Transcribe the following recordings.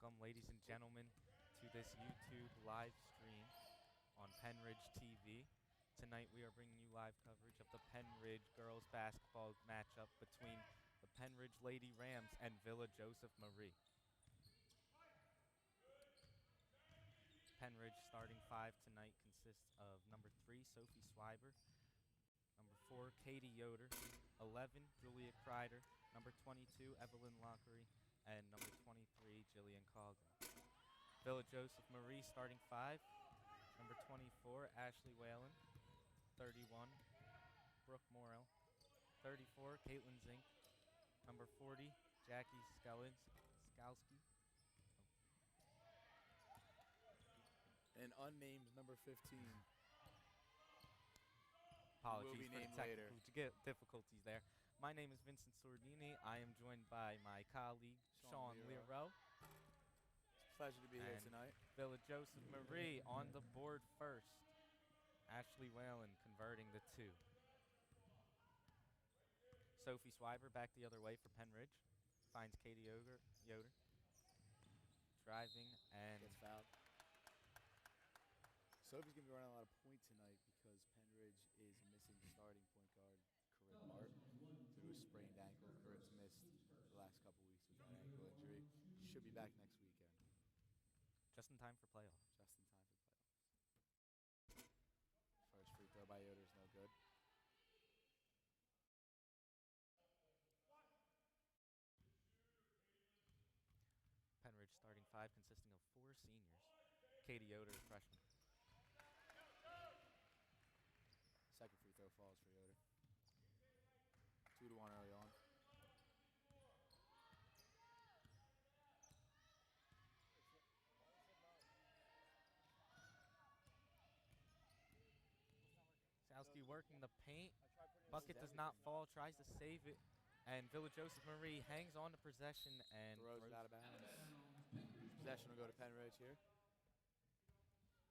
Welcome, ladies and gentlemen, to this YouTube live stream on Pennridge TV. Tonight we are bringing you live coverage of the Pennridge girls basketball matchup between the Pennridge Lady Rams and Villa Joseph Marie. Pennridge starting five tonight consists of number 3, Sophie Swiber, number 4, Katie Yoder, 11, Julia Kreider, number 22, Evelyn Lockery, and number 23, Jillian Coughlin. Villa Joseph Marie starting five, number 24, Ashley Whalen, 31, Brooke Morrell, 34, Caitlin Zink, number 40, Jackie Skalski, and unnamed number 15. Apologies for the technical difficulties there. My name is Vincent Sordini. I am joined by my colleague, Sean Leroux. It's a pleasure to be here tonight. Villa Joseph Marie on the board first. Ashley Whalen converting the 2. Sophie Swiber back the other way for Pennridge. Finds Katie Yoder. Driving and gets fouled. Sophie's going to be running a lot of point tonight because Pennridge is missing starting point guard Corinne Hart due to a sprained ankle. Corinne's missed the last couple weeks with that ankle injury. Should be back next weekend. Just in time for playoffs. Just in time for playoffs. First free throw by Yoder is no good. Pennridge starting five consisting of 4 seniors. Katie Yoder, freshman. Second free throw falls for Yoder. 2-1 early on. Skalski working the paint. Bucket does not fall, tries to save it. And Villa Joseph Marie hangs on to possession and throws it out of bounds. Possession will go to Pennridge here.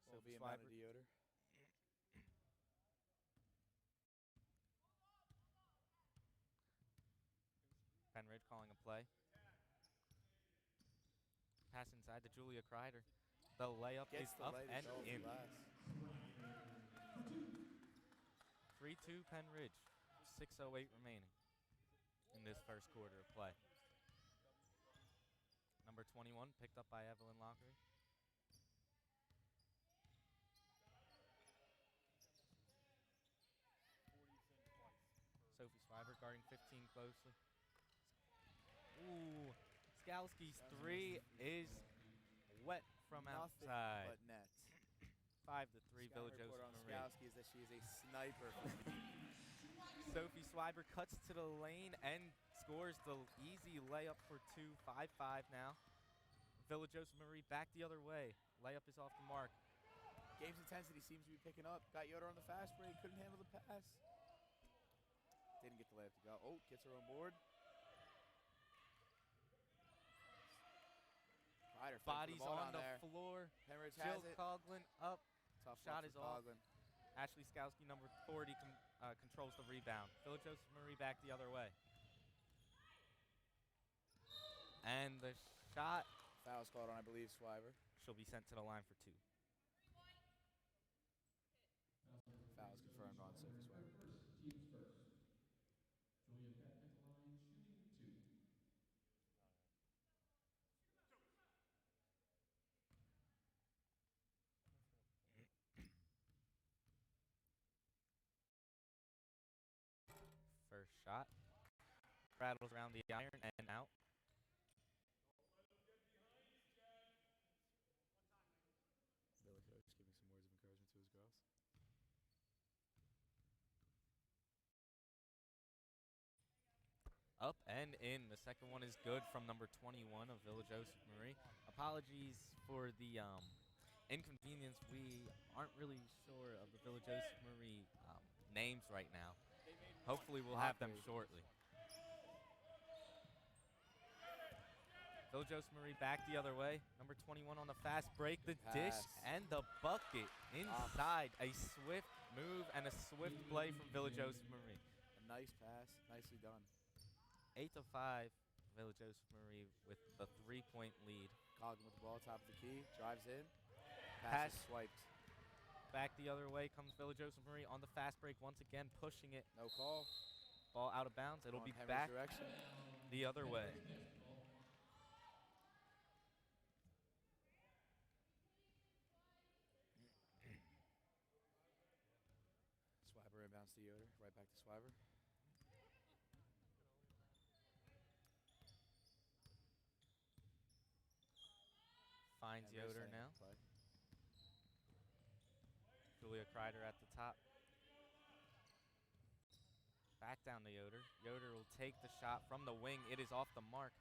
So be inbounded to Yoder. Pennridge calling a play. Pass inside to Julia Kreider. The layup is up and in. 3-2 Pennridge. 6:08 remaining in this first quarter of play. Number 21 picked up by Evelyn Lockery. Sophie Swiber guarding 15 closely. Ooh, Skalski's 3 is wet from outside. But net. 5-3 Villa Joseph Marie. Skalski is that she is a sniper. Sophie Swiber cuts to the lane and scores the easy layup for 2. 5-5 now. Villa Joseph Marie back the other way. Layup is off the mark. Game's intensity seems to be picking up. Got Yoder on the fast break. Couldn't handle the pass. Didn't get the layup to go. Oh, gets her on board. Bodies on the floor. Pennridge Jill has it. Coughlin up. Tough shot is off. Coughlin. Ashley Skalski, number 40, controls the rebound. Villa Joseph Marie back the other way. And the shot. Foul's called on, I believe, Swiber. She'll be sent to the line for 2. Foul's confirmed on Sophie Swiber. First shot. Rattles around the iron and out. Villa coach giving some words of encouragement to his girls. Up and in. The second one is good from number 21 of Villa Joseph Marie. Apologies for the inconvenience. We aren't really sure of the Villa Joseph Marie names right now. Hopefully we'll have them shortly. Villa Joseph Marie back the other way. Number 21 on the fast break. The dish and the bucket inside. A swift move and a swift play from Villa Joseph Marie. A nice pass. Nicely done. 8-5 Villa Joseph Marie with the 3-point lead. Coggan with the ball, top of the key, drives in. Pass. Pass is swiped. Back the other way comes Villa Joseph Marie on the fast break once again, pushing it. No call. Ball out of bounds. It'll Going be Pennridge back direction. the other way. Swiber inbounds to Yoder. Right back to Swiber. Finds Pennridge Yoder setting now. up the play. Julia Kreider at the top. Back down to Yoder. Yoder will take the shot from the wing. It is off the mark.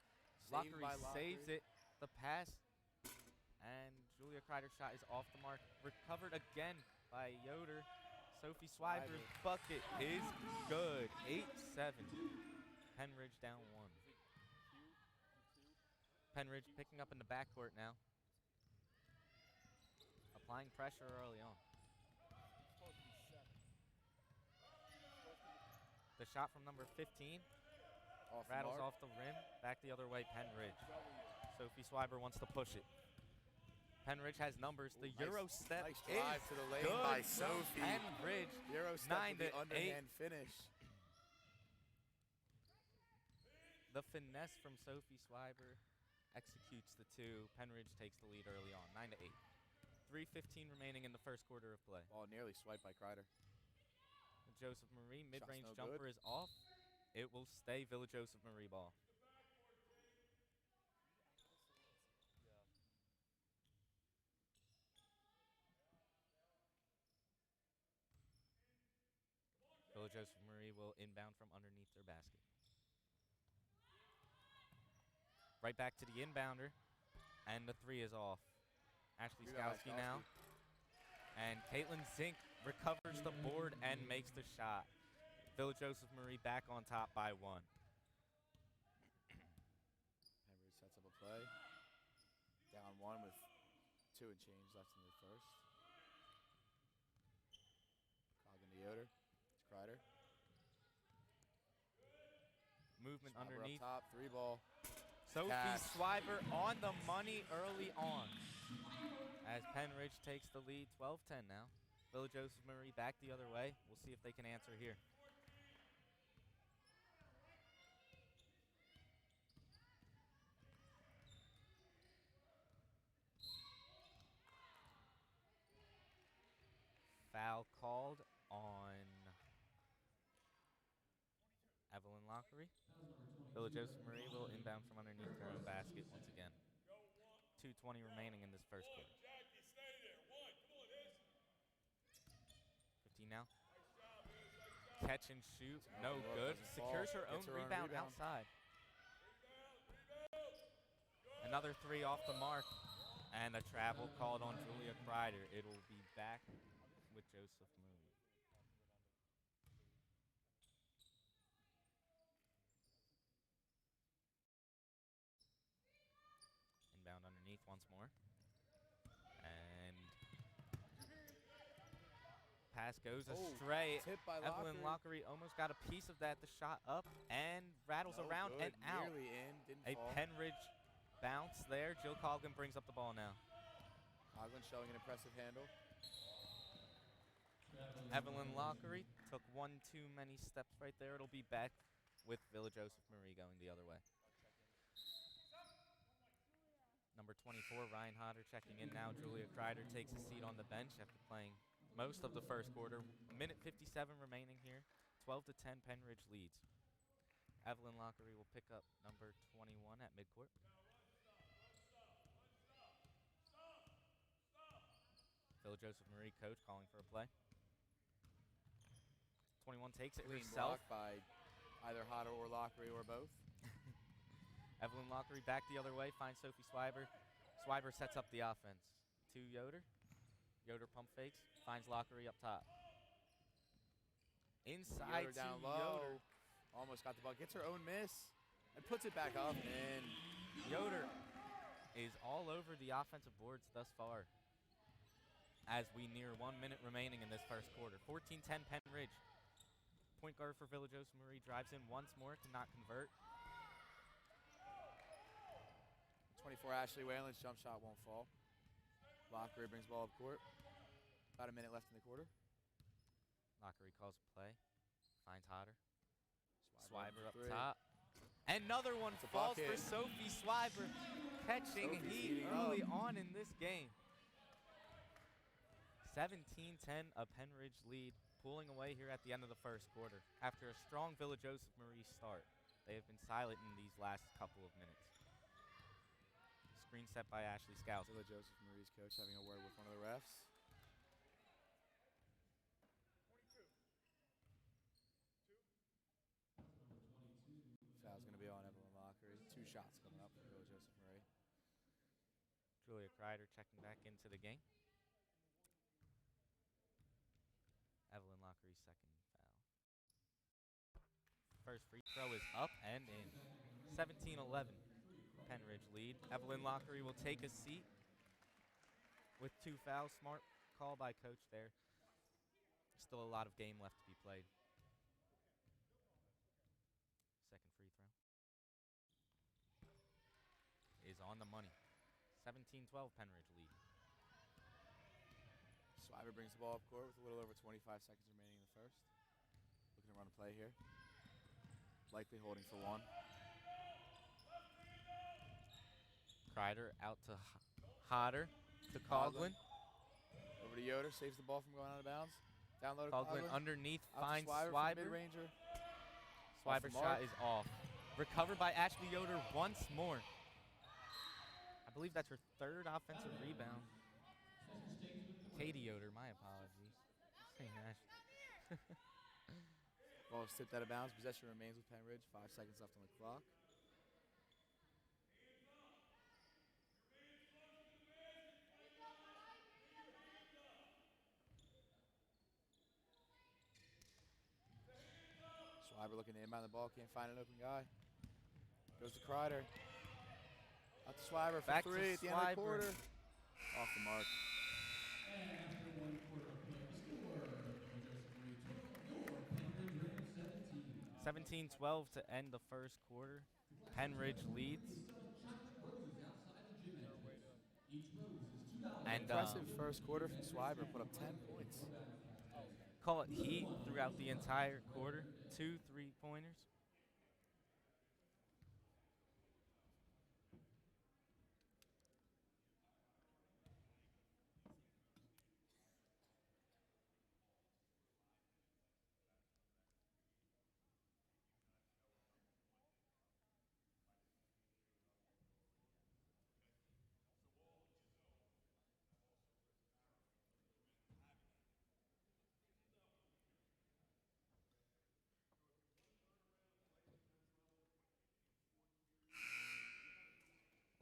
Saved Lockery by saves Lockery. it. The pass. And Julia Kreider's shot is off the mark. Recovered again by Yoder. Sophie Swiber's bucket is good. 8-7. Pennridge down 1. Pennridge picking up in the backcourt now. Applying pressure early on. The shot from number 15 rattles off the rim. Back the other way, Pennridge. Sophie Swiber wants to push it. Pennridge has numbers. The Euro step nice drive is to the lane good by from Sophie. Pennridge. Euro step 9 with the to underhand finish. The finesse from Sophie Swiber executes the two. Pennridge takes the lead early on, 9 to 8. 3:15 remaining in the first quarter of play. Ball nearly swiped by Kreider. Joseph Marie mid-range no jumper good. is off. It will stay Villa Joseph Marie ball. Villa Joseph Marie will inbound from underneath their basket. Right back to the inbounder, and the three is off. Ashley Skowski now. And Caitlin Zink recovers the board and makes the shot. Villa Joseph Marie back on top by 1. Pennridge sets up a play. Down 1 with 2 and change left in the first. Coggan to Yoder. It's Kreider. Movement Swiber underneath. up top, 3 ball. Sophie Cash. Swiber on the money early on. As Pennridge takes the lead, 12-10 now. Villa Joseph Marie back the other way. We'll see if they can answer here. Foul called on Evelyn Lockery. Villa Joseph Marie will inbound from underneath their own basket once again. 2:20 remaining in this first quarter. 15 now. Catch and shoot, no good. Secures her own rebound outside. Another 3 off the mark. And a travel called on Julia Kreider. It'll be back with Joseph Marie. Inbound underneath once more. And pass goes astray. Tipped by Evelyn Lockery almost got a piece of that. The shot up and rattles around good. and out. Nearly in, didn't A fall. Pennridge bounce there. Jill Coggan brings up the ball now. Coggan showing an impressive handle. Evelyn Lockery took 1 too many steps right there. It'll be back with Villa Joseph Marie going the other way. Number 24, Ryan Hodder checking in now. Julia Kreider takes a seat on the bench after playing most of the first quarter. A minute 57 remaining here. 12-10 Pennridge leads. Evelyn Lockery will pick up number 21 at midcourt. Villa Joseph Marie coach calling for a play. 21 takes it Clean herself. block by either Hodder or Lockery or both. Evelyn Lockery back the other way, finds Sophie Swiber. Swiber sets up the offense to Yoder. Yoder pump fakes, finds Lockery up top. Inside Yoder to down low. Yoder. Almost got the ball, gets her own miss, and puts it back up and in. Yoder is all over the offensive boards thus far as we near 1 minute remaining in this first quarter. 14-10 Pennridge. Point guard for Villa Joseph Marie drives in once more, cannot convert. 24, Ashley Whalen's jump shot won't fall. Lockery brings ball up court. About a minute left in the quarter. Lockery calls play. Finds Hodder. Swiber Swiber up three. top. Another one That's a falls bucket. for Sophie Swiber, catching Sophie's heat heating early up. on in this game. 17-10, a Pennridge lead, pulling away here at the end of the first quarter. After a strong Villa Joseph Marie start, they have been silent in these last couple of minutes. Screen set by Ashley Scout. Villa Joseph Marie's coach having a word with one of the refs. Foul's going to be on Evelyn Lockery. 2 shots coming up for Villa Joseph Marie. Julia Kreider checking back into the game. Evelyn Lockery's second foul. First free throw is up and in. 17-11, Pennridge lead. Evelyn Lockery will take a seat with 2 fouls. Smart call by coach there. Still a lot of game left to be played. Second free throw is on the money. 17-12, Pennridge lead. Swiber brings the ball up court with a little over 25 seconds remaining in the first. Looking to run a play here. Likely holding for 1. Kreider out to Hodder, to Coughlin. Over to Yoder, saves the ball from going out of bounds. Down low to Coughlin underneath, out finds to Swiber. Mid-ranger. Swiber's shot is off. Recovered by Ashley Yoder once more. I believe that's her 3rd offensive rebound. Katie Yoder, my apologies. Saying Ashley. Ball is tipped out of bounds. Possession remains with Pennridge. 5 seconds left on the clock. Swiber looking to inbound the ball. Can't find an open guy. Goes to Kreider. Out to Swiber for Back to 3 at the end of the Swiber. quarter. Off the mark. 17-12 to end the first quarter. Pennridge leads. And Impressive first quarter from Swiber. Put up 10 points. call it heat throughout the entire quarter. 2 3-pointers.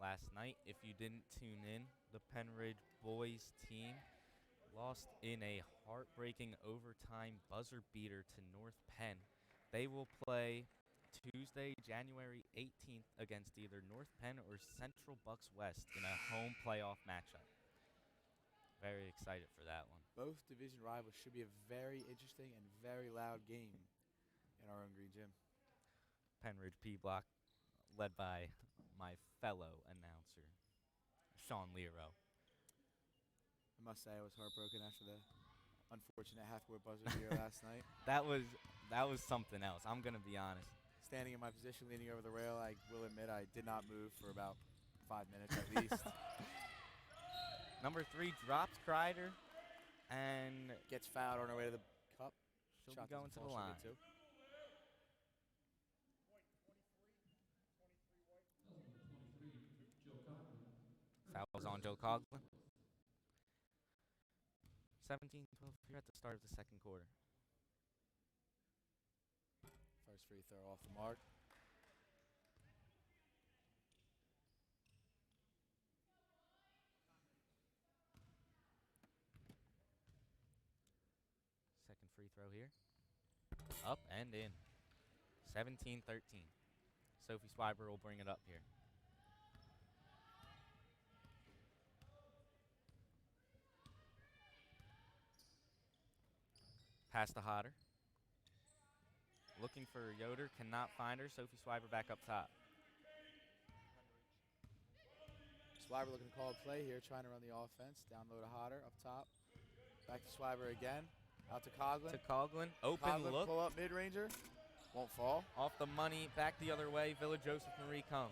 Last night, if you didn't tune in, the Pennridge boys team lost in a heartbreaking overtime buzzer beater to North Penn. They will play Tuesday, January 18th against either North Penn or Central Bucks West in a home playoff matchup. Very excited for that one. Both division rivals should be a very interesting and very loud game in our own green gym. Pennridge P Block, led by my fellow announcer, Sean Lero. I must say I was heartbroken after the unfortunate half-court buzzer beater last night. That was something else. I'm gonna be honest. Standing in my position, leaning over the rail, I will admit I did not move for about 5 minutes at least. Number 3 drops Kreider and Gets fouled on her way to the cup. she'll Shot be going doesn't to the fall, line. she'll get 2. Foul was on Joe Coughlin. 17-12 here at the start of the second quarter. First free throw off the mark. Second free throw here. Up and in. 17-13. Sophie Swiber will bring it up here. Pass to Hodder. Looking for Yoder, cannot find her. Sophie Swiber back up top. Swiber looking to call a play here, trying to run the offense. Down low to Hodder, up top. Back to Swiber again. Out to Coughlin. Open Coughlin, look. pull up mid-ranger. Won't fall. Off the money, back the other way. Villa Joseph Marie comes.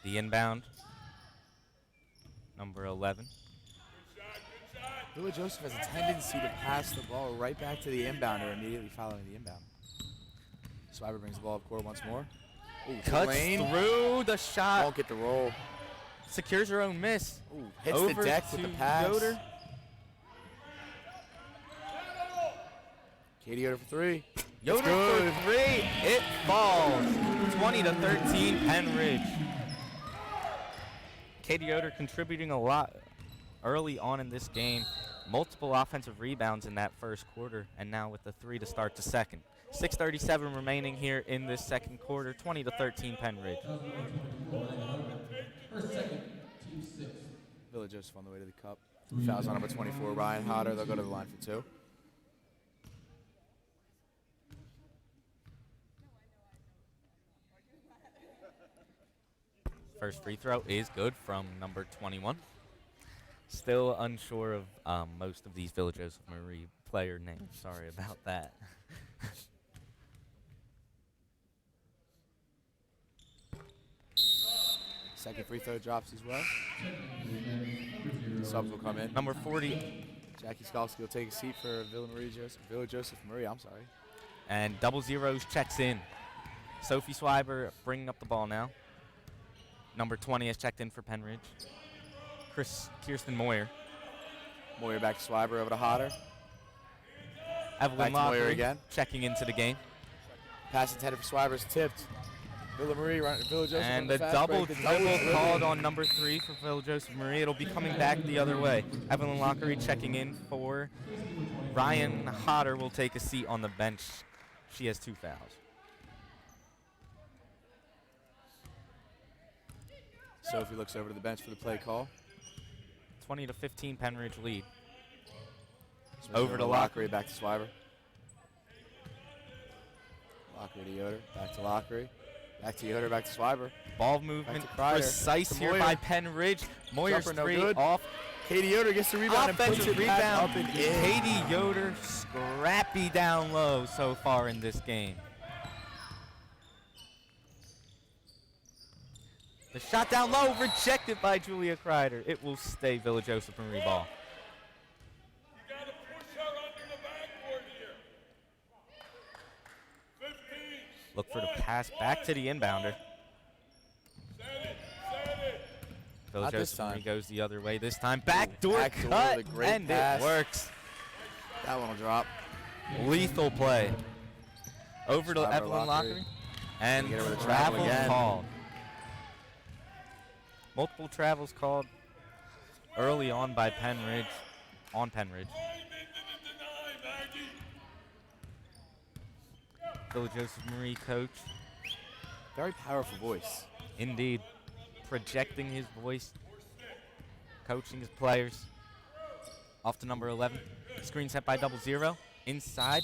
The inbound, number 11. Villa Joseph has a tendency to pass the ball right back to the inbounder immediately following the inbound. Swiber brings the ball up court once more. Ooh, Cuts through the shot. Won't get the roll. Secures her own miss. Ooh, hits Over the deck with to the pass. Yoder. Katie Yoder for three. Yoder for three. It falls. 20-13 Pennridge. Katie Yoder contributing a lot early on in this game. Multiple offensive rebounds in that first quarter, and now with the 3 to start the second. 6:37 remaining here in this second quarter. 20-13 Pennridge. Villa Joseph on the way to the cup. Fouls on number 24, Ryan Hodder. They'll go to the line for 2. First free throw is good from number 21. Still unsure of most of these Villa Joseph Marie player names. Sorry about that. Second free throw drops as well. Subs will come in. Number 40. Jackie Skalski will take a seat for Villa Joseph Marie. I'm sorry. And double zeros checks in. Sophie Swiber bringing up the ball now. Number 20 has checked in for Pennridge. Kirsten Moyer. Moyer back to Swiber, over to Hodder. Evelyn Back to Moyer Lockery again. checking into the game. Pass intended for Swiber's tipped. Villa Joseph. And the double dribble called on number 3 for Villa Joseph Marie. It'll be coming back the other way. Evelyn Lockery checking in for Ryan Hodder will take a seat on the bench. She has 2 fouls. Sophie looks over to the bench for the play call. 20-15 Pennridge lead. Over to Lockery, back to Swiber. Lockery to Yoder, back to Lockery. Back to Yoder, back to Swiber. Ball movement precise here by Pennridge. Moyer's Jumper, no 3 good. off. Katie Yoder gets the rebound and puts Offensive it back rebound. up and in. Katie Yoder scrappy down low so far in this game. The shot down low rejected by Julia Kreider. It will stay Villa Joseph Marie ball. You got to push her under the backboard here. 15. Look for the pass back to the inbounder. Set it. Villa Not this Joseph time. Marie goes the other way this time. Backdoor Backdoor cut, with a great and pass. it works. That one will drop. Lethal play. Over to Swiber, Evelyn Lockery. Lockery. And Get her with a travel travel again. called. Multiple travels called early on by Pennridge, on Pennridge. Villa Joseph Marie coach, Very powerful voice. indeed, projecting his voice, coaching his players. Off to number 11. Screen set by double zero. Inside.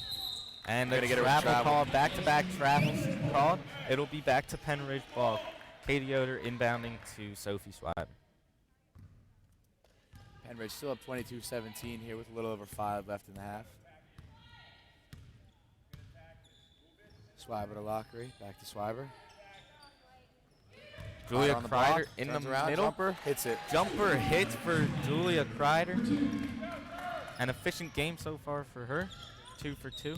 And a Gonna get her with travel travel. call, back-to-back travels called. It'll be back to Pennridge ball. Katie Yoder inbounding to Sophie Swiber. Pennridge still up 22-17 here with a little over 5 left in the half. Swiber to Lockery, back to Swiber. Julia on the Kreider block, in the turns around, middle. Jumper, hits it. Jumper hits for Julia Kreider. An efficient game so far for her. 2 for 2.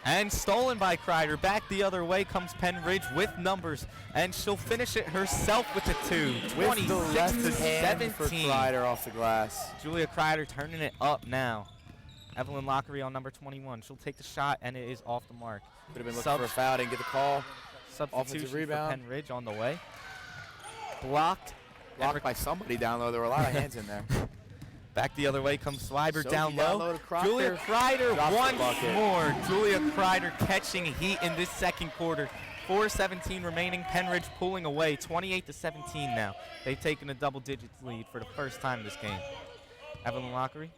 And stolen by Kreider. Back the other way comes Pennridge with numbers. And she'll finish it herself with a 2. With the left hand 26-17. for Kreider off the glass. Julia Kreider turning it up now. Evelyn Lockery on number 21. She'll take the shot, and it is off the mark. Could have been looking for a foul, didn't get the call. Substitution for rebound. Pennridge on the way. Blocked. Blocked by somebody down low. There were a lot of hands in there. Back the other way comes Swiber Sophie down down low. low to Crocker. Julia Kreider Drops the once bucket. more. Julia Kreider catching heat in this second quarter. 4:17 remaining. Pennridge pulling away, 28-17 now. They've taken a double digits lead for the first time this game. Evelyn Lockery.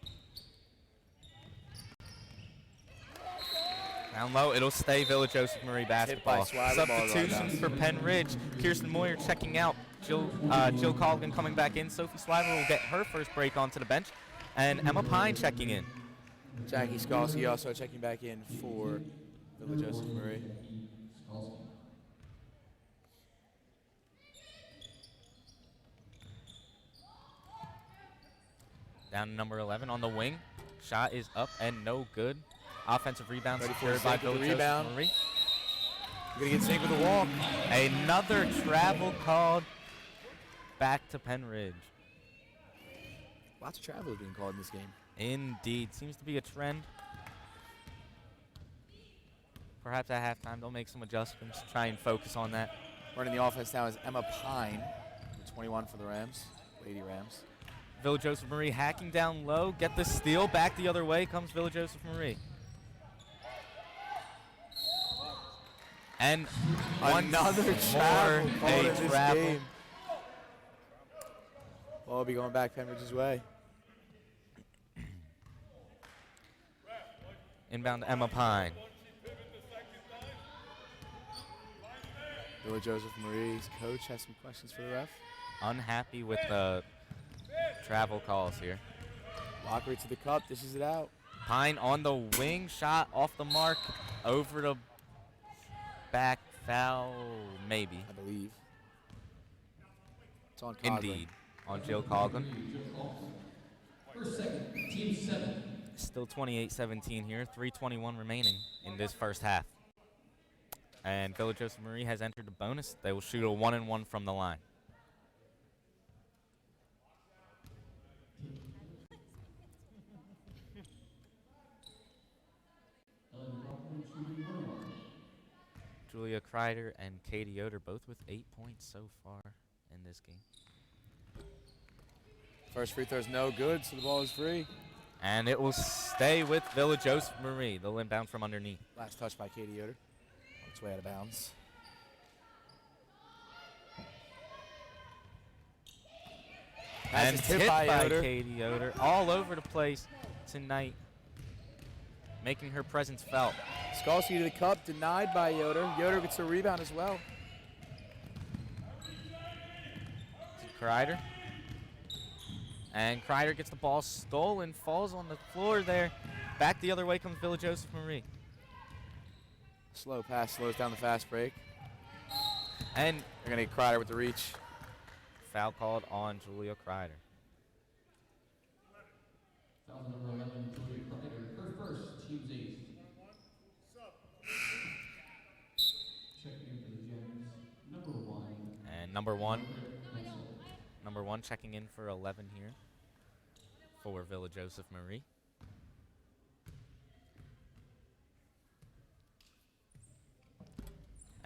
Down low, it'll stay Villa Joseph Marie basketball. Swiber, ball Substitutions for Pennridge. Kirsten Moyer checking out. Jill Colgan coming back in. Sophie Swiber will get her first break onto the bench. And Emma Pine checking in. Jackie Skalski also checking back in for Villa Joseph Marie. Down to number 11 on the wing. Shot is up and no good. Offensive rebound Ready for secured a by sink with Villa the Joseph rebound. Marie. We're going to get synced with the walk. Another travel called back to Pennridge. Lots of travel being called in this game. Indeed. Seems to be a trend. Perhaps at halftime they'll make some adjustments, try and focus on that. Running the offense now is Emma Pine, 21 for the Rams, Lady Rams. Villa Joseph Marie hacking down low, get the steal, back the other way comes Villa Joseph Marie. And another travel called in this travel. game. Ball will be going back Pembridge's way. Inbound to Emma Pine. Villa Joseph Marie's coach has some questions for the ref. Unhappy with the travel calls here. Lockery to the cup, dishes it out. Pine on the wing, shot off the mark, over the back, foul, maybe. I believe. It's on Coglin. Indeed, on Jill Coglin. First second, team 7. Still 28-17 here, 3:21 remaining in this first half. And Villa Joseph Marie has entered the bonus. They will shoot a 1-and-1 from the line. Julia Kreider and Katie Yoder both with 8 points so far in this game. First free throw's no good, so the ball is free. And it will stay with Villa Joseph Marie. They'll inbound from underneath. Last touch by Katie Yoder. On its way out of bounds. And Pass is tipped by Yoder. Katie Yoder. All over the place tonight, making her presence felt. Skalski to the cup, denied by Yoder. Yoder gets a rebound as well. Kreider. And Kreider gets the ball stolen, falls on the floor there. Back the other way comes Villa Joseph Marie. Slow pass slows down the fast break. And They're going to get Kreider with the reach. foul called on Julia Kreider. Foul number 11, Julia Kreider. Her first, team's 8th. Checking in for the Gems, number 1. And number one Mansell. checking in for 11 here for Villa Joseph Marie.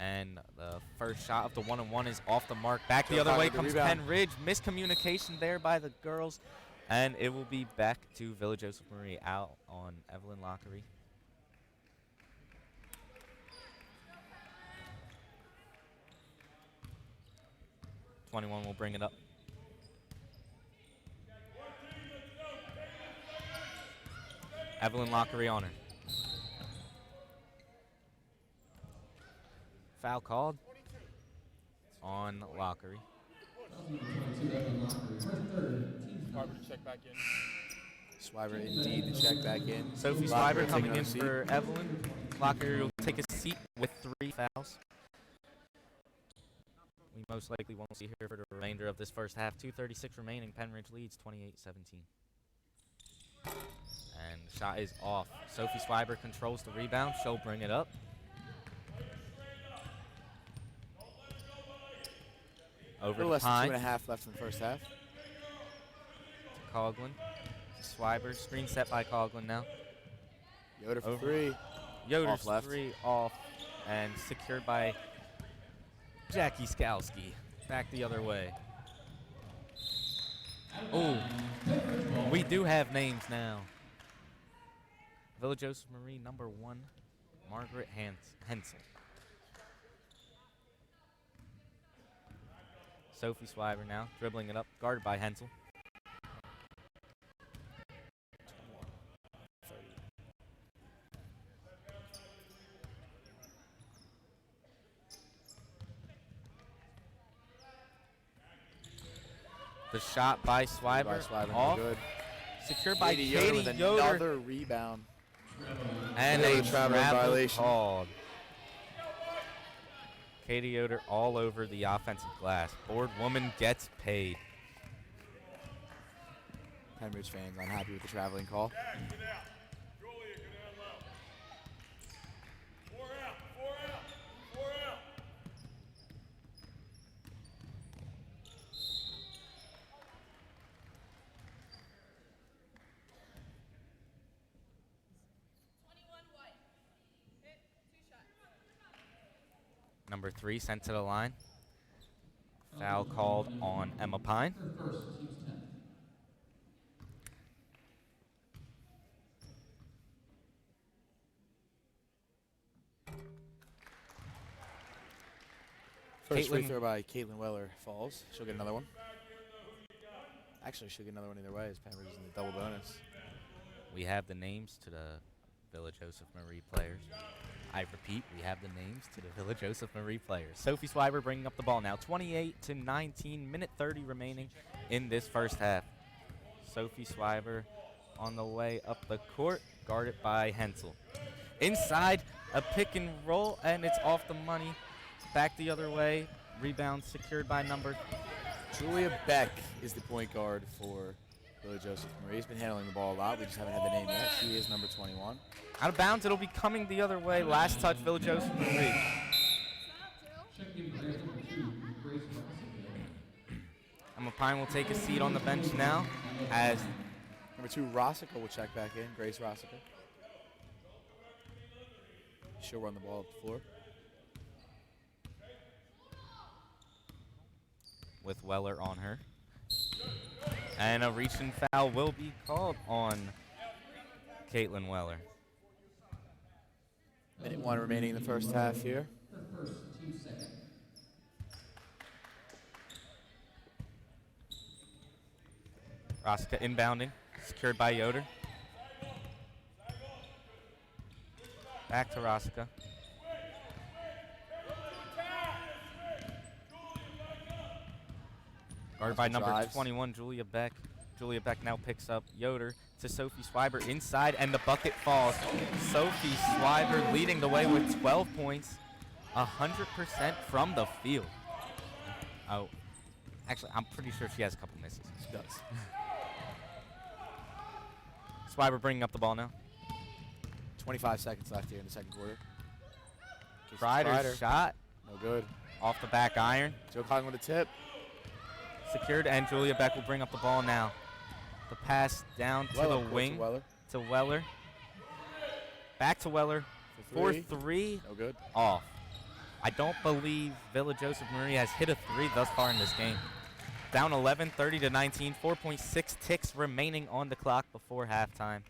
And the first shot of the 1-on-1 is off the mark. Back the other way comes Pennridge. Miscommunication there by the girls. And it will be back to Villa Joseph Marie out on Evelyn Lockery. '21 will bring it up. Evelyn Lockery on her. Foul called on Lockery. Foul number 22, Evan Lockery. Her third, team's 9th. Swiber to check back in. Swiber indeed to check back in. Sophie Lockery Swiber coming taking in a seat. for Evelyn. Lockery will take a seat with 3 fouls. We most likely won't see her for the remainder of this first half. 2:36 remaining. Pennridge leads 28-17. And the shot is off. Sophie Swiber controls the rebound. She'll bring it up. Over A little to less than Pine. 2.5 left in the first half. To Coughlin. To Swiber. Screen set by Coughlin now. Yoder for Over. 3. Yoder's Off left. 3 off and secured by Jackie Skalski. Back the other way. Oh, We do have names now. Villa Joseph Marie, number 1, Margaret Hensel. Sophie Swiber now, dribbling it up, guarded by Hensel. The shot by Swiber, off. Good. Secured by Katie Katie with Yoder. another rebound. And Another a traveling travel violation. called. Katie Yoder all over the offensive glass. Board woman gets paid. Pennridge fans unhappy with the traveling call. Number 3 sent to the line. Foul called on Emma Pine. First, team's 10th. First free Caitlin- throw by Caitlin Weller falls. She'll get another one. Actually, she'll get another one either way as Pennridge is in the double bonus. We have the names to the Villa Joseph Marie players. I repeat, we have the names to the Villa Joseph Marie players. Sophie Swiber bringing up the ball now. 28-19, minute 30 remaining in this first half. Sophie Swiber on the way up the court, guarded by Hensel. Inside, a pick and roll, and it's off the money. Back the other way. Rebound secured by number. Julia Beck is the point guard for Villa Joseph Marie. He's been handling the ball a lot. We just haven't had the name yet. She is number 21. Out of bounds, it'll be coming the other way. Last touch, Villa Joseph Marie. Check in player number 2, Grace Rossington. Emma Pine will take a seat on the bench now as Number 2, Rossica will check back in. Grace Rossica. She'll run the ball up the floor. with Weller on her. And a reach and foul will be called on Caitlin Weller. Minute 1 remaining in the first half here. First, team second. Rossica inbounding, secured by Yoder. Back to Rossica. Guarded by number Drives. 21, Julia Beck. Julia Beck now picks up Yoder to Sophie Swiber inside, and the bucket falls. Sophie Swiber leading the way with 12 points, 100% from the field. Oh, actually, I'm pretty sure she has a couple misses. She does. Swiber bringing up the ball now. 25 seconds left here in the second quarter. Kreider's shot No good. off the back iron. Joe Conlon with a tip. Secured, and Julia Beck will bring up the ball now. The pass down to Weller, the court wing Weller. to Weller. Back to Weller for three. No good. Off. I don't believe Villa Joseph Marie has hit a three thus far in this game. Down 11, 30-19, 4.6 ticks remaining on the clock before halftime.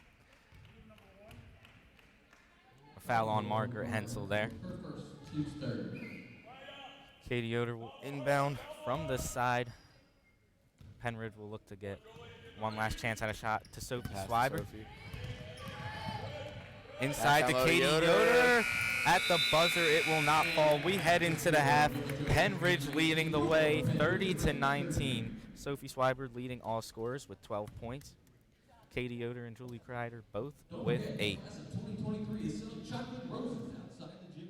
A foul on Margaret Hensel there. First, team's third. Katie Yoder will inbound from the side. Pennridge will look to get one last chance at a shot to Sophie Pass to Swiber. Sophie. Inside to Back down low, Katie Yoder. Yoder. At the buzzer, it will not fall. We head into the half. Pennridge leading the way, 30-19. Sophie Swiber leading all scorers with 12 points. Katie Yoder and Julie Kreider both with 8. Class of 2023 is selling chocolate roses outside the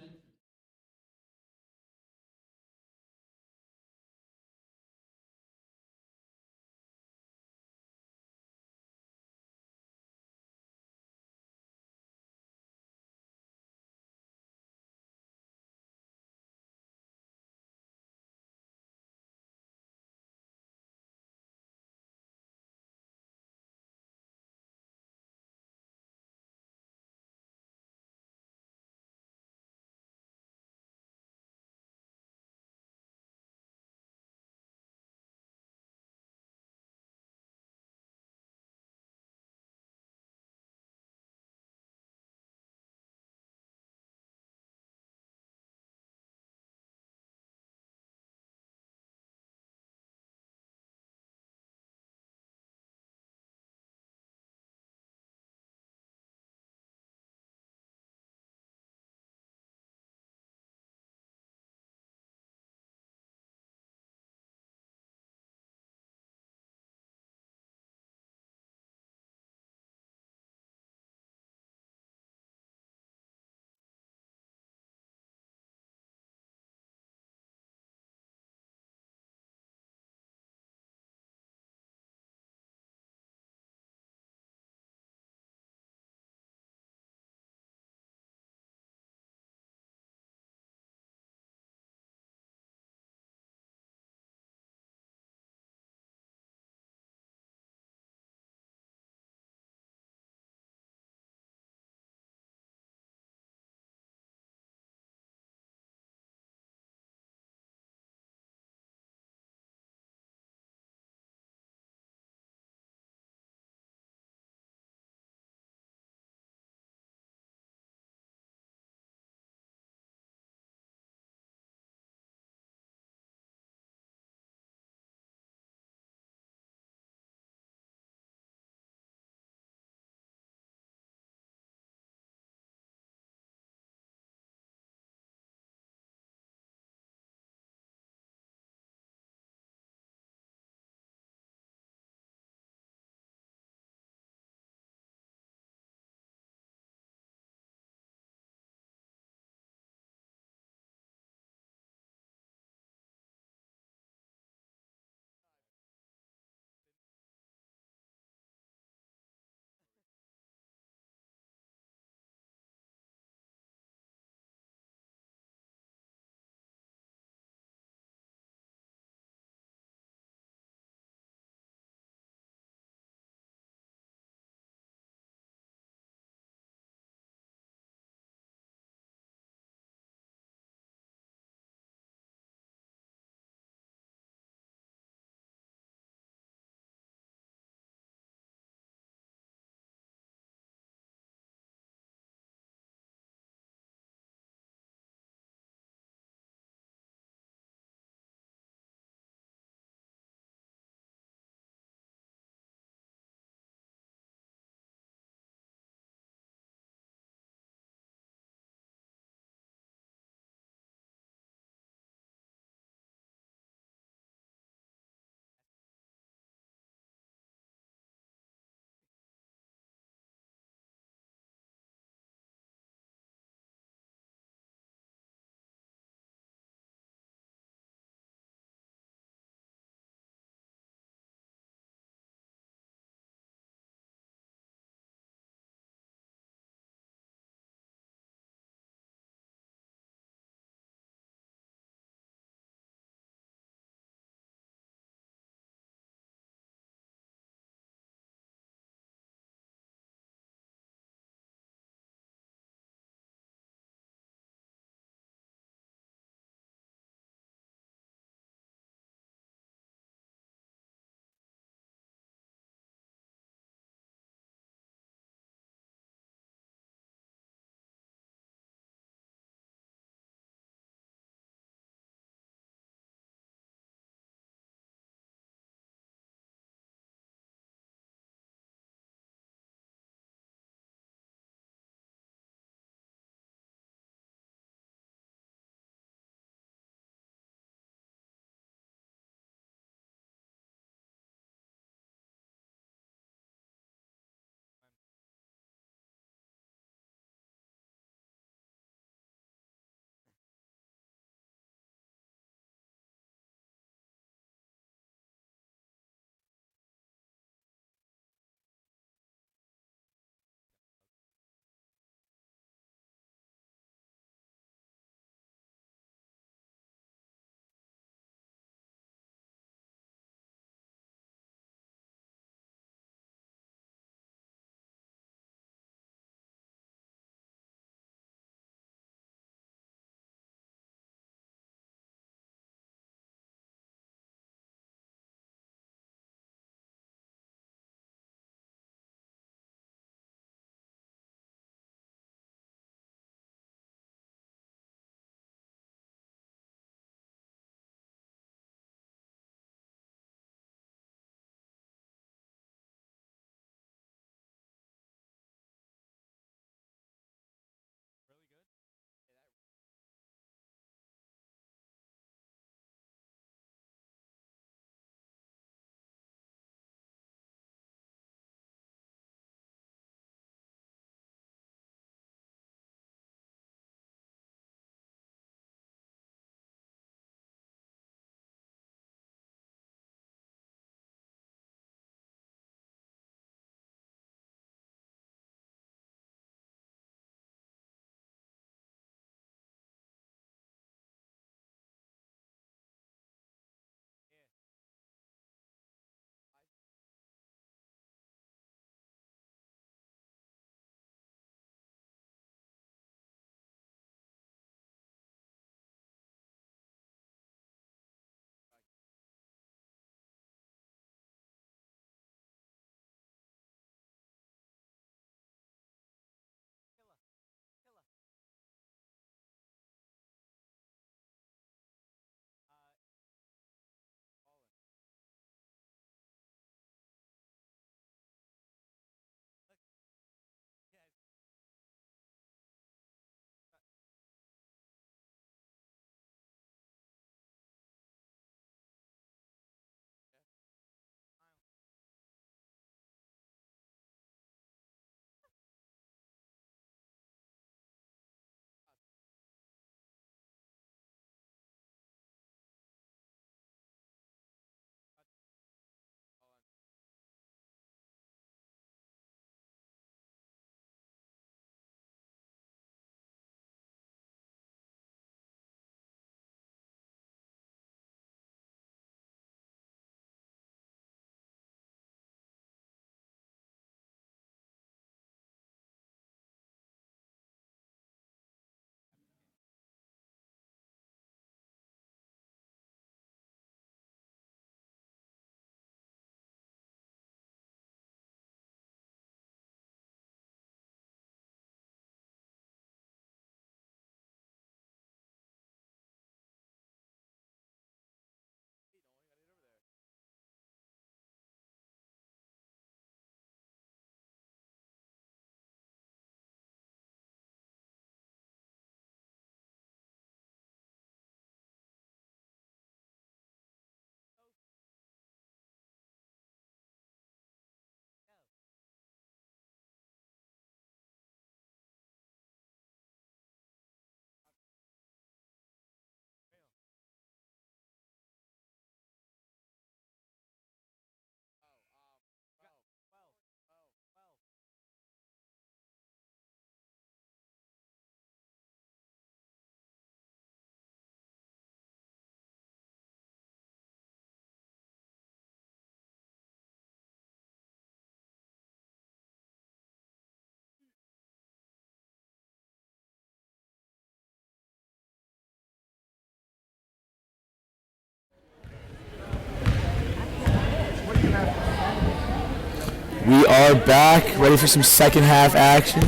We are back, ready for some second half action.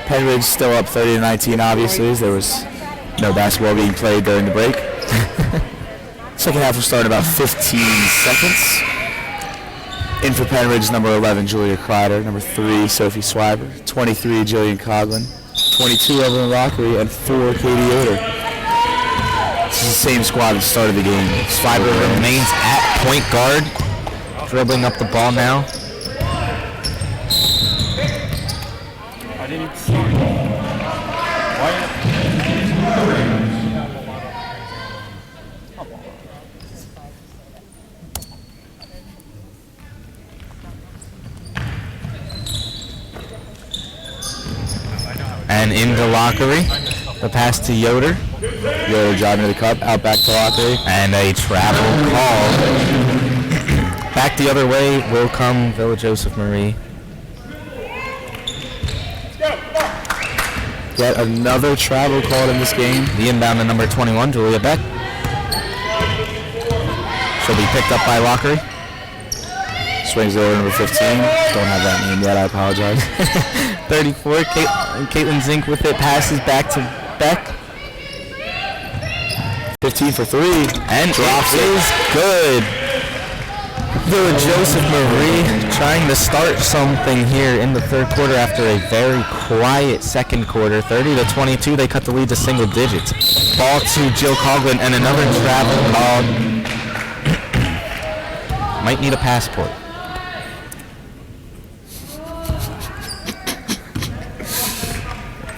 Pennridge still up 30-19, obviously, as there was no basketball being played during the break. Second half will start in about 15 seconds. In for Pennridge, number 11, Julia Kreider, number 3, Sophie Swiber, 23, Jillian Coughlin, 22, Evelyn Lockery, and 4, Katie Yoder. This is the same squad that started the game. Swiber remains at point guard, dribbling up the ball now. I didn't even start. And into Lockery. The pass to Yoder. Yoder driving to the cup, out back to Lockery. And a travel call. Back the other way will come Villa Joseph Marie. Yet another travel called in this game. The inbound to number 21, Julia Beck. She'll be picked up by Lockery. Swings over number 15. Don't have that name yet, I apologize. 34, Caitlin Zink with it, passes back to Beck. 15 for 3. And drops it is good. Villa Joseph Marie trying to start something here in the third quarter after a very quiet second quarter. 30-22, they cut the lead to single digits. Ball to Jill Coughlin and another travel call. Might need a passport.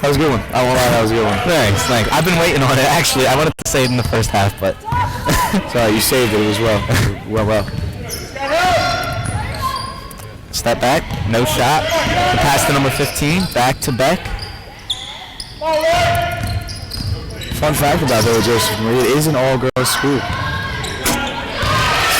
That was a good one. I won't lie, that was a good one. Thanks. I've been waiting on it. Actually, I wanted to say it in the first half, but sorry, you saved it as well. well. Step back, no shot. The pass to number 15, back to Beck. Fun fact about Villa Joseph Marie, it is an all-girls school.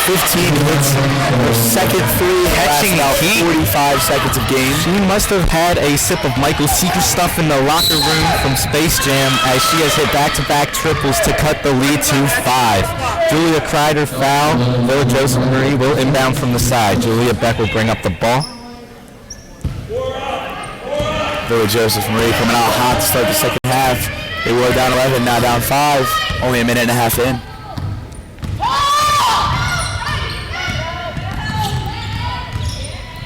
15 hits, her second three, catching about 45 seconds of game. She must have had a sip of Michael's secret stuff in the locker room from Space Jam as she has hit back-to-back triples to cut the lead to 5. Julia Kreider foul. Villa Joseph Marie will inbound from the side. Julia Beck will bring up the ball. Villa Joseph Marie coming out hot to start the second half. They were down 11, now down 5. Only a minute and a half in.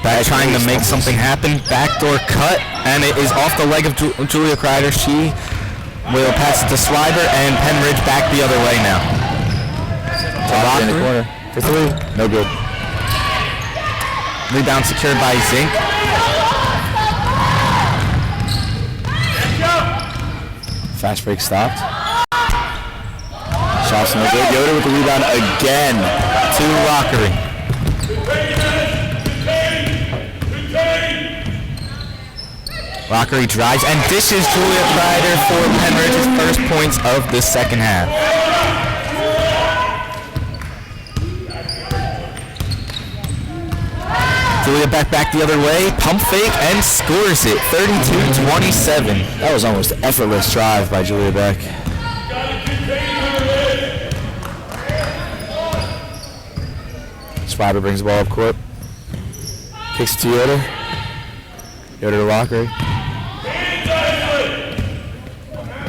Back trying to make something happen. Backdoor cut, and it is off the leg of Julia Kreider. She will pass it to Swiber, and Pennridge back the other way now. Top in the corner. For 3. No good. Rebound secured by Zink. Fast break stopped. Shots no good. Yoder with the rebound again. To Lockery. Lockery drives and dishes Julia Kreider for Pennridge's first points of the second half. Julia back the other way, pump fake, and scores it, 32-27. That was almost an effortless drive by Julia Beck. Swiber brings the ball up court. Kicks to Yoder. Yoder to Lockery.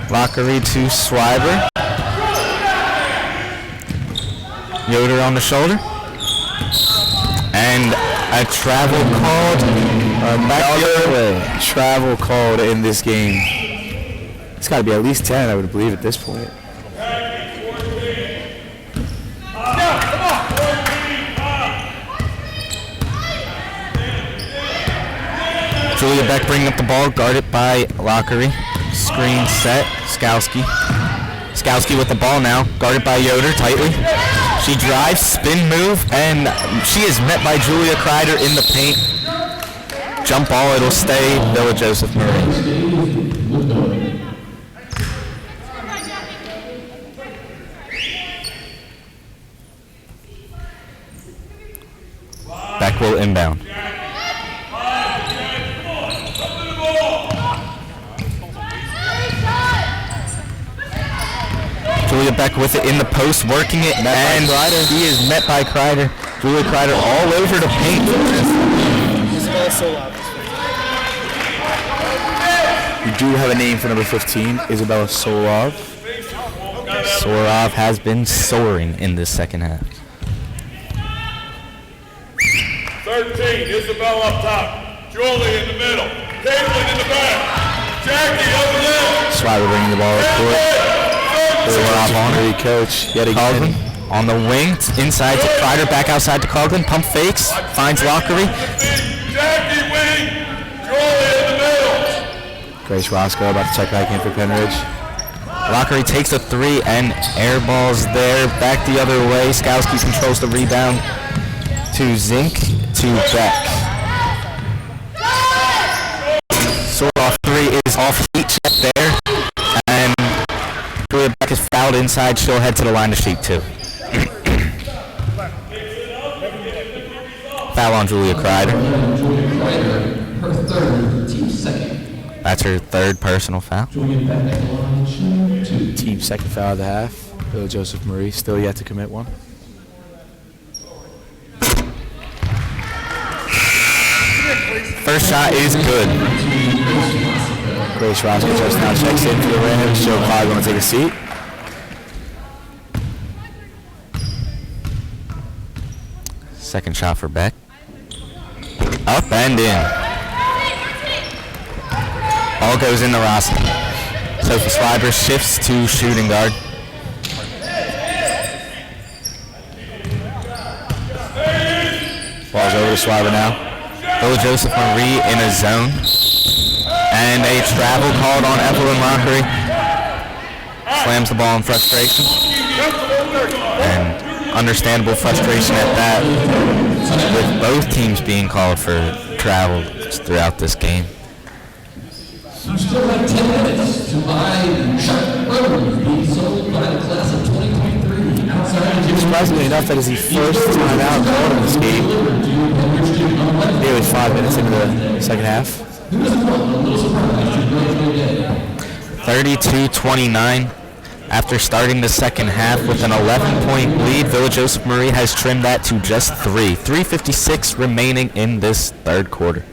Lockery to Swiber. Yoder on the shoulder. And a travel called back the other way. Travel called in this game. It's got to be at least 10, I would believe, at this point. Julia Beck bringing up the ball, guarded by Lockery. Screen set, Skowski. Skowski with the ball now, guarded by Yoder tightly. She drives, spin move, and she is met by Julia Kreider in the paint. Jump ball, it'll stay Villa Joseph Marie. Beck will inbound. Julia Beck with it in the post, working it, and he is met by Kreider. Julia Kreider all over the paint. Isabella Solov is 15. We do have a name for number 15, Isabella Solov. Sorov has been soaring in this second half. 13, Isabel up top. Julie in the middle. Caitlin in the back. Jackie over there. Swiber bringing the ball up court. Sorov on it. Coach yet Coughlin again. on the wing, inside to Kreider, back outside to Coughlin, pump fakes, finds Lockery. Jackie wing. Julie in the middle. Grace Roscoe about to check back in for Pennridge. Lockery takes a three and airballs there, back the other way. Skowski controls the rebound to Zink, to Beck. Sorov three is off heat check there, and Julia Beck is fouled inside. She'll head to the line to shoot two. Foul on Julia Kreider. Her third, team second. That's her third personal foul. Julia Beck at the line, shoot two. Team second foul of the half. Bill Joseph Marie still yet to commit one. First shot is good. Grace Roscoe just now checks in for the rim. She'll probably want to take a seat. Second shot for Beck. Up and in. Ball goes in the roster. Sophie Swiber shifts to shooting guard. Ball's over to Swiber now. Bill Joseph Marie in a zone. And a travel called on Evelyn Lockery. Slams the ball in frustration. And understandable frustration at that, with both teams being called for travel throughout this game. You still have 10 minutes to buy Chuck Rose being sold by the class of 2023 outside of Surprisingly enough, that is the first time out called in this game. Nearly 5 minutes into the second half. 32-29. After starting the second half with an 11-point lead, Villa Joseph Marie has trimmed that to just 3. 3:56 remaining in this third quarter.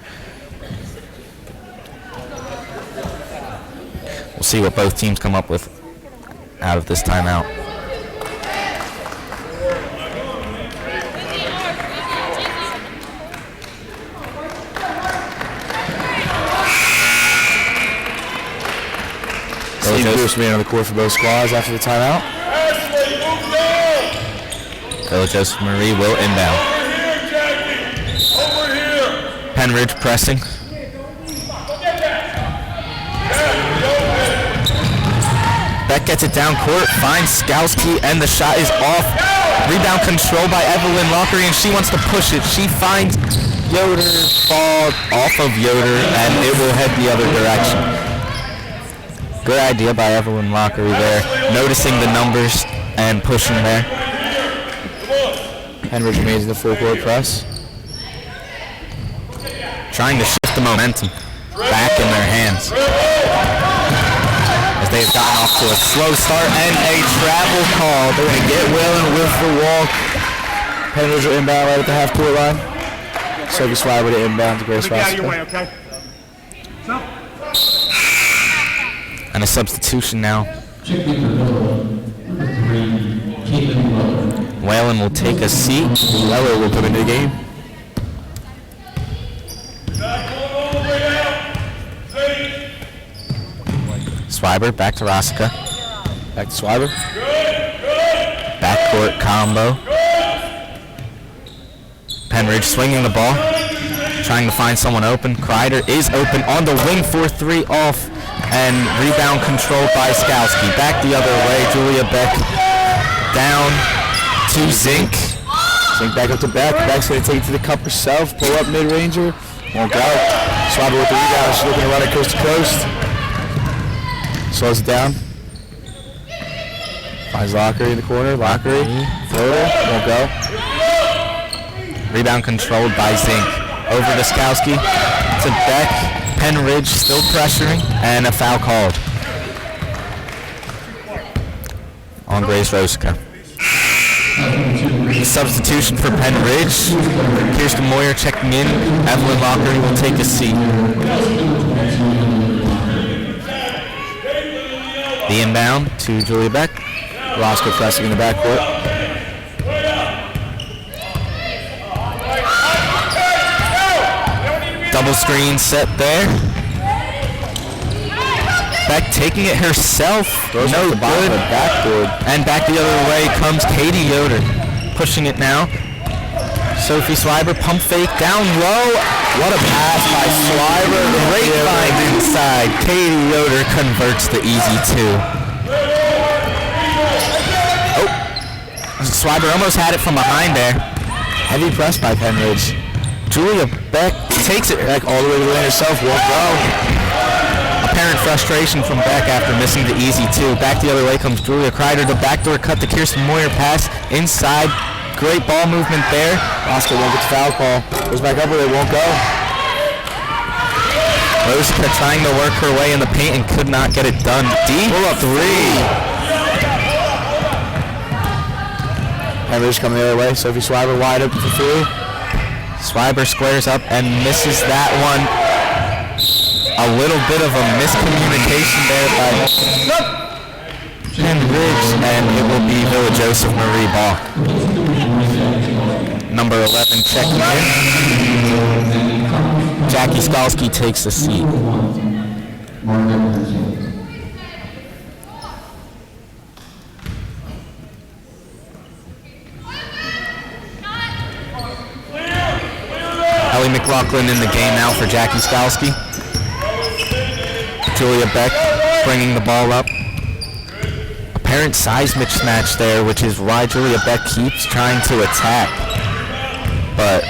We'll see what both teams come up with out of this timeout. Same Bruce being on the court for both squads after the timeout. Ashley, move down. Villa Joseph Marie will inbound. Over here, Jackie. Over here. Pennridge pressing. Beck gets it down court, finds Skowski, and the shot is off. Rebound control by Evelyn Lockery, and she wants to push it. She finds Yoder, ball off of Yoder, and it will head the other direction. Good idea by Evelyn Lockery there, noticing the numbers and pushing there. Pennridge remains in the full court press. Trying to shift the momentum back in their hands, as they've gotten off to a slow start and a travel call. They're going to get Whalen with the walk. Pennridge will inbound right at the half court line. Sophie Swiber to inbound to Grace Roscoe. Okay? And a substitution now. Check me for number 3, Caitlin Weller. Whalen will take a seat. Weller will come into the game. Swiber back to Rosika. Back to Swiber. Backcourt combo. Pennridge swinging the ball, trying to find someone open. Kreider is open on the wing for 3 off, and rebound controlled by Skowski. Back the other way, Julia Beck down to Zink. Zink back up to Beck. Beck's going to take it to the cup herself. Pull up mid-ranger. Won't go. Swiber with the rebound. She's looking to run it coast to coast. Slows it down. Finds Lockery in the corner. Lockery. Floater. Won't go. Rebound controlled by Zink. Over to Skowski. To Beck. Pennridge still pressuring, and a foul called on Grace Rosika. substitution for Pennridge. Kirsten Moyer checking in. Evelyn Lockery will take a seat. The inbound to Julia Beck. Roscoe pressing in the backcourt. Double screen set there. Beck taking it herself. Throws no the bottom good. of the backboard. And back the other way comes Katie Yoder. Pushing it now. Sophie Swiber, pump fake down low. What a pass by Swiber. Great find inside. Katie Yoder converts the easy two. Oh, Swiber almost had it from behind there. Heavy press by Pennridge. Julia Beck takes it Beck all the way to the lane herself. Won't go. Apparent frustration from Beck after missing the easy two. Back the other way comes Julia Kreider. The backdoor cut to Kirsten Moyer pass inside. Great ball movement there. Roscoe won't get the foul call. Goes back up where they won't go. Rosica trying to work her way in the paint and could not get it done. Deep Pull up three. Pennridge coming the other way. Sophie Swiber wide open for three. Swiber squares up and misses that one. A little bit of a miscommunication there by Pennridge, and it will be Villa Joseph Marie ball. Number 11 checking in. Jackie Skalski takes the seat. Ellie McLaughlin in the game now for Jackie Skalski. Julia Beck bringing the ball up. Apparent size mismatch there, which is why Julia Beck keeps trying to attack. But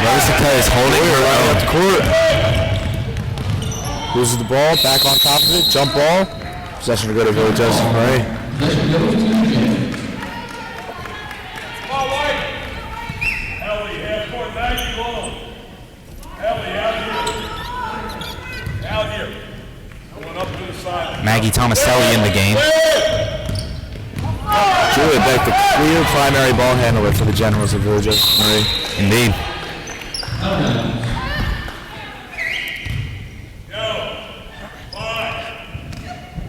Rosica is holding her Right own. up the court. Loses the ball, back on top of it, jump ball. Possession to go to Villa Joseph Marie. Ellie, half court, Maggie long. Ellie, out here. Out here. Going up to the side. Maggie Tomaselli in the game. Julia Beck, the clear primary ball handler for the Generals of Villa Joseph Marie. Indeed.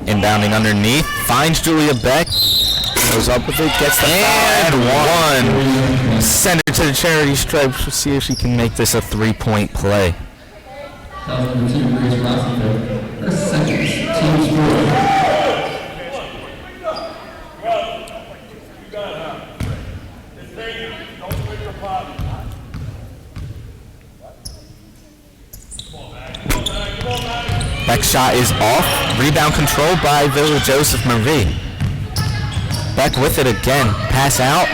Inbounding underneath, finds Julia Beck, Goes up with it, gets the and foul, one. Send her to the charity stripe to see if she can make this a three-point play. Number 2, Grace Rosenberg. Her second team score. Beck's shot is off. Rebound controlled by Villa Joseph Marie. Beck with it again. Pass out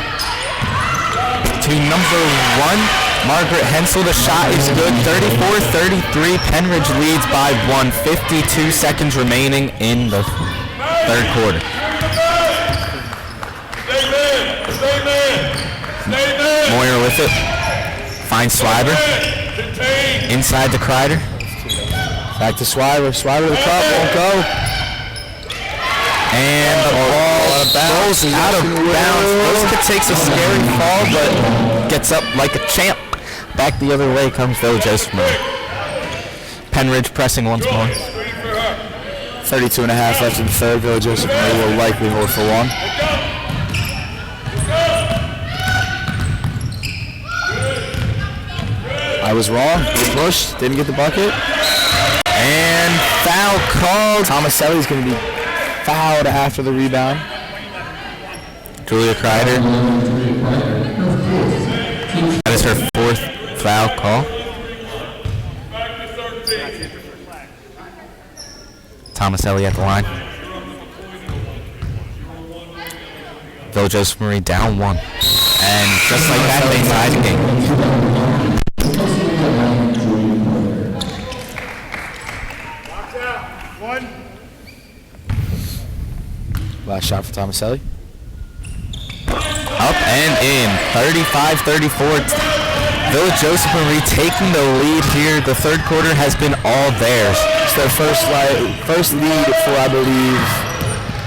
to number 1, Margaret Hensel. The shot is good. 34-33. Pennridge leads by 1. 52 seconds remaining in the third quarter. Stay man! Stay man! Stay man! Moyer with it. Finds Swiber. Contain! Inside to Kreider. Back to Swiber. Swiber to the cup, won't go. And the ball rolls out of bounds. Rosica takes a scary fall, but gets up like a champ. Back the other way comes Villa Joseph Marie. Pennridge pressing once more. 32 and a half left in the third. Villa Joseph Marie will likely hold for one. I was wrong. They pushed, didn't get the bucket. And foul called. Tomaselli's going to be fouled after the rebound. Julia Kreider. That is her 4th foul call. Back to 13. Tomaselli at the line. Villa Joseph Marie down 1. And just like that, they tie the game. Last shot for Tomaselli. Up and in. 35-34. Villa Joseph Marie taking the lead here. The third quarter has been all theirs. It's their first lead for, I believe,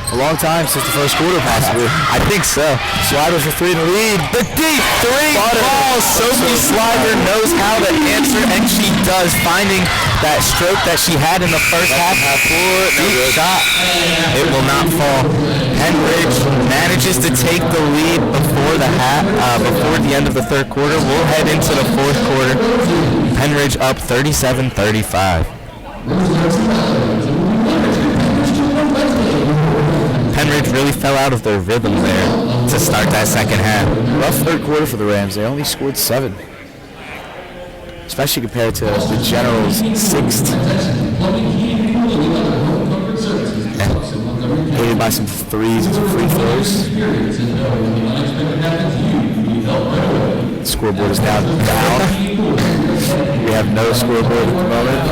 A long time since the first quarter, possibly. I think so. Slider for 3 in the lead. The deep three falls. Sophie Slider knows how to answer, and she does, finding that stroke that she had in the first half. Deep shot. It will not fall. Pennridge manages to take the lead before the end of the third quarter. We'll head into the fourth quarter. Pennridge up 37-35. Pennridge really fell out of their rhythm there to start that second half. Rough third quarter for the Rams. They only scored 7. Especially compared to the Generals' 6th. Aided by some threes and some free throws. The scoreboard is now down. We have no scoreboard at the moment.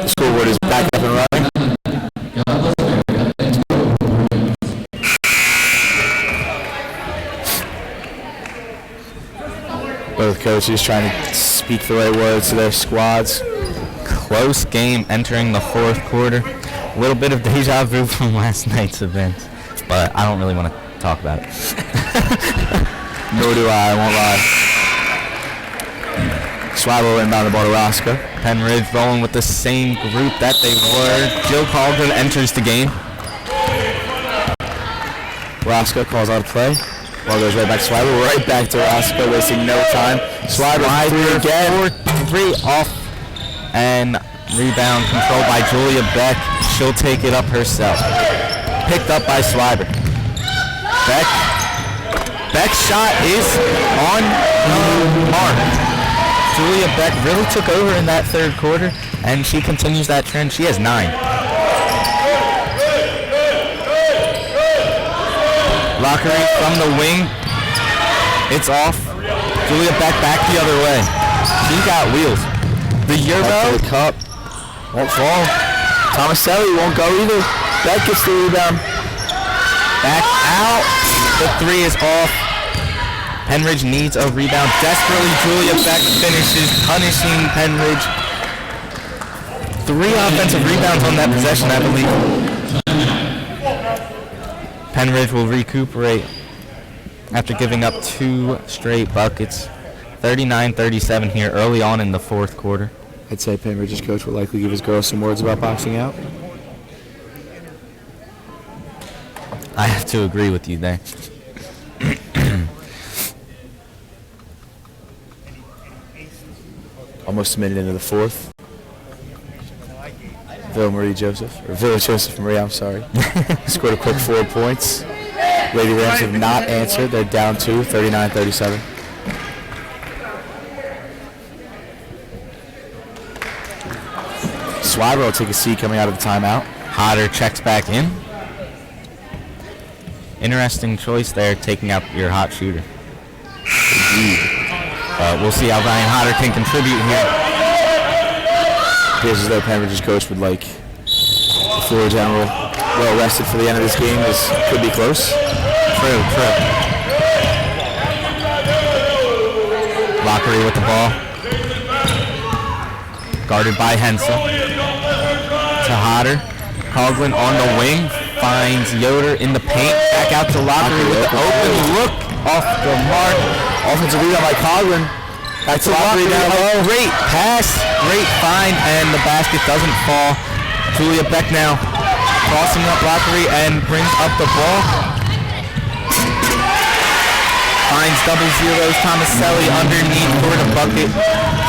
The scoreboard is back up and running. Both coaches trying to speak the right words to their squads. Close game entering the fourth quarter. A little bit of deja vu from last night's event, but I don't really want to talk about it. Nor do I won't lie. Swallow inbound the ball to Roscoe. Pennridge rolling with the same group that they were. Jill Caldwell enters the game. Roscoe calls out a play. Ball goes right back to Swiber. Right back to Roscoe, wasting no time. Swiber again. 4-3 off, and rebound controlled by Julia Beck. She'll take it up herself. Picked up by Swiber. Beck's shot is on the mark. Julia Beck really took over in that third quarter, and she continues that trend. She has 9. Lockery from the wing. It's off. Julia Beck back the other way. She got wheels. The Euro. The cup. Won't fall. Tomaselli won't go either. Beck gets the rebound. Back out. The 3 is off. Pennridge needs a rebound desperately. Julia Beck finishes, punishing Pennridge. 3 offensive rebounds on that possession, I believe. Pennridge will recuperate after giving up 2 straight buckets. 39-37 here early on in the fourth quarter. I'd say Pennridge's coach will likely give his girls some words about boxing out. I have to agree with you there. Almost a minute into the fourth. Villa Joseph Marie, I'm sorry. Scored a quick 4 points. Lady Rams have not answered. They're down 2, 39-37. Swiber will take a seat coming out of the timeout. Hodder checks back in. Interesting choice there, taking out your hot shooter. We'll see how Ryan Hodder can contribute here. Appears as though Pennridge's coach would like the floor general well rested for the end of this game. This could be close. True. Lockery with the ball. Guarded by Hensel. To Hodder. Coughlin on the wing. Finds Yoder in the paint. Back out to Lockery with the open look. Off the mark. Offensive rebound by Coughlin. Back to Lockery down low. Great pass. Great find. And the basket doesn't fall. Julia Beck now crossing up Lockery and brings up the ball. Finds double zeros. Tomaselli underneath for the bucket.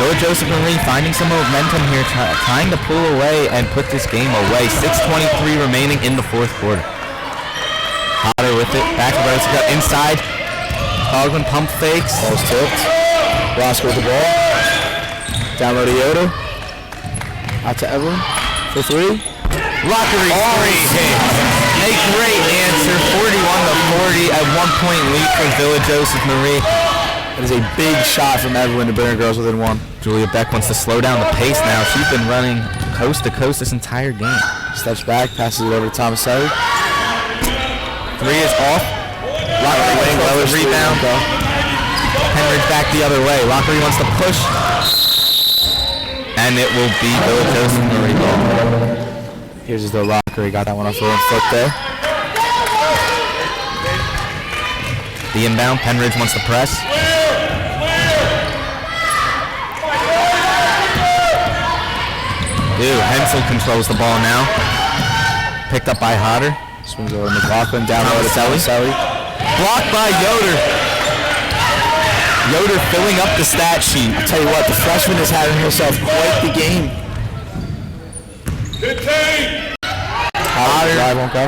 Villa Joseph Marie finding some momentum here, trying to pull away and put this game away. 6:23 remaining in the fourth quarter. Hodder with it. Back to Roscoe. Inside. Coughlin pump fakes. Ball's tipped. Roscoe with the ball. Down low to Yoder. Out to Evelyn for 3. Lockery 3 hits. A great answer. 41-40 at 1-point lead for Villa Joseph Marie. That is a big shot from Evelyn to bring her girls within 1. Julia Beck wants to slow down the pace now. She's been running coast to coast this entire game. Steps back, passes it over to Tomaselli. 3 is off. Lockery waiting for the rebound. Pennridge back the other way. Lockery wants to push. and it will be Villa Joseph Marie ball. Here's the locker. He got that one off the wrong foot there. The inbound, Pennridge wants to press. Hensel controls the ball now. Picked up by Hodder. Swings over to McLaughlin, down low to Selly. Blocked by Yoder. Yoder filling up the stat sheet. I'll tell you what, the freshman is having herself quite the game. Hodder Drive won't go.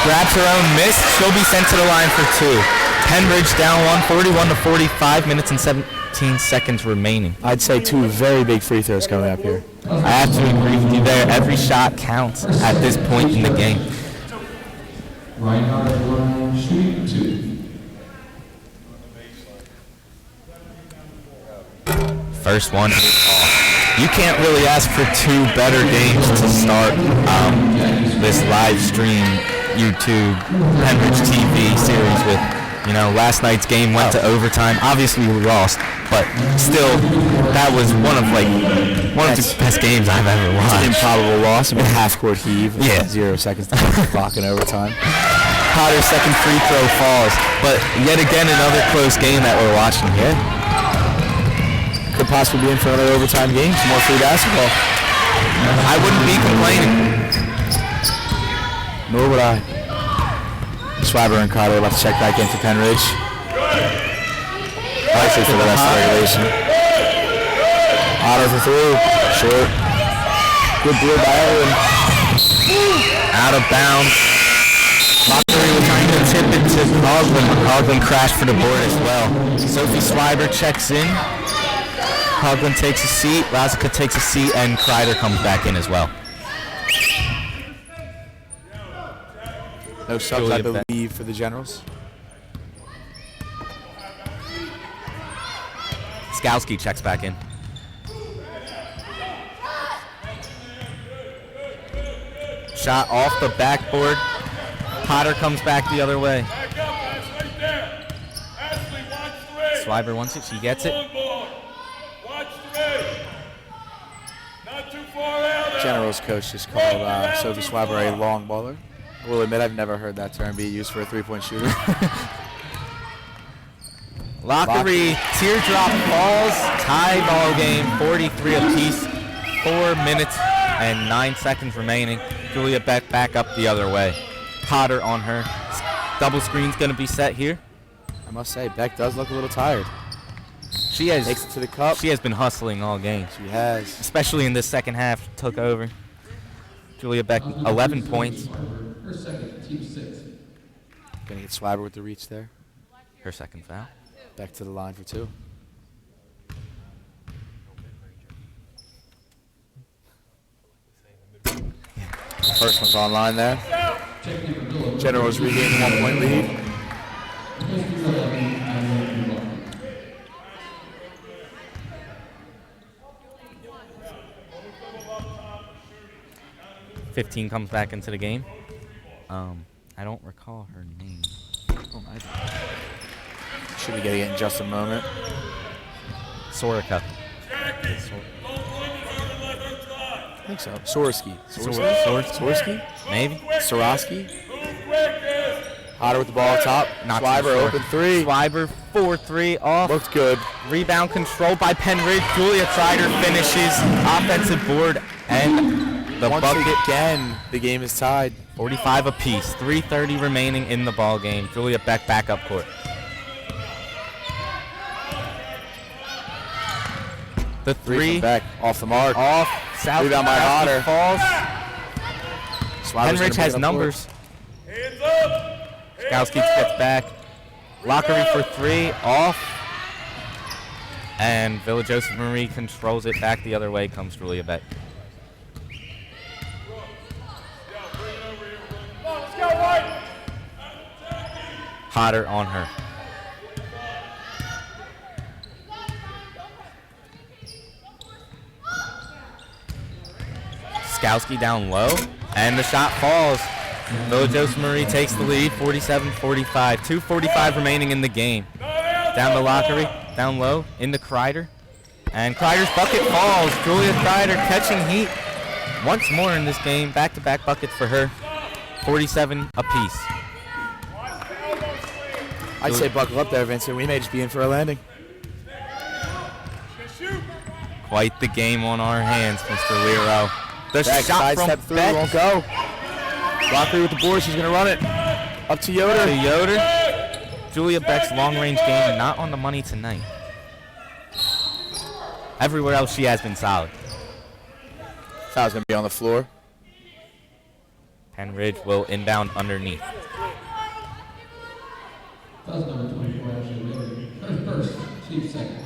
grabs her own miss. She'll be sent to the line for 2. Pennridge down 41 to 45 minutes and 17 seconds remaining. I'd say 2 very big free throws coming up here. I have to agree with you there. Every shot counts at this point in the game. Reinhardt line, shooting 2. First one is off. You can't really ask for 2 better games to start this live stream YouTube Pennridge TV series with. You know, last night's game went to overtime. Obviously we lost, but still, that was one of the best games I've ever watched. Improbable loss. I mean, half-court heave. Yeah. 0 seconds to the clock in overtime. Potter's second free throw falls, but yet again another close game that we're watching here. Could possibly be in for another overtime game. Some more free basketball. I wouldn't be complaining. Nor would I. Swiber and Carter about to check back in for Pennridge. Actually for the rest of the regulation. Otter for 3. Short. Good blue by Owen. Out of bounds. Lockery was trying to tip it to Coughlin. Coughlin crashed for the board as well. Sophie Swiber checks in. Coughlin takes a seat. Lazica takes a seat, and Kreider comes back in as well. No subs, I believe, for the Generals. Skowski checks back in. Shot off the backboard. Potter comes back the other way. Swiber wants it. She gets it. Generals coach just called Sophie Swiber a long baller. I will admit I've never heard that term be used for a 3-point shooter. Lockery, teardrop falls, tie ball game, 43 apiece, 4 minutes and 9 seconds remaining. Julia Beck back up the other way. Potter on her. Double screen's gonna be set here. I must say, Beck does look a little tired. She has Takes it to the cup. She has been hustling all game. She has. Especially in this second half, took over. Julia Beck, 11 points. Her second, team 6. Gonna get Swiber with the reach there. Her second foul. Back to the line for 2. First one's online there. Generals regaining 1-point lead. $15 comes back into the game. I don't recall her name. Should be getting it in just a moment. Sorica. I think so. Sorsky. Sorsky? Maybe. Sorosky? Hodder with the ball up top. Not too Swiber sure. open 3. Swiber 4-3 off. Looked good. Rebound controlled by Pennridge. Julia Kreider finishes. Offensive board and the Once bucket. again, the game is tied. 45 apiece. 3:30 remaining in the ball game. Julia Beck back up court. The 3 Back off the mark. off. South Rebound by Hodder. falls. Swiber's gonna Pennridge bring has it up numbers. Hands up! Skowski gets back. Lockery for 3 off. And Villa Joseph Marie controls it back the other way. Comes Julia Beck. Hodder on her. Skowski down low, and the shot falls. Villa Joseph Marie takes the lead, 47-45. 2:45 remaining in the game. Down to Lockery, down low, into Kreider. And Kreider's bucket falls. Julia Kreider catching heat once more in this game. Back-to-back buckets for her. 47 apiece. I'd say buckle up there, Vincent. We may just be in for a landing. Quite the game on our hands, Mr. Lero. The Back shot side from step through, Beck won't go. Lockery with the board, she's gonna run it. Up to Yoder. to Yoder. Julia Beck's long-range game not on the money tonight. Everywhere else she has been solid. Foul's gonna be on the floor. Pennridge will inbound underneath. That's number 24, actually. First, Steve second.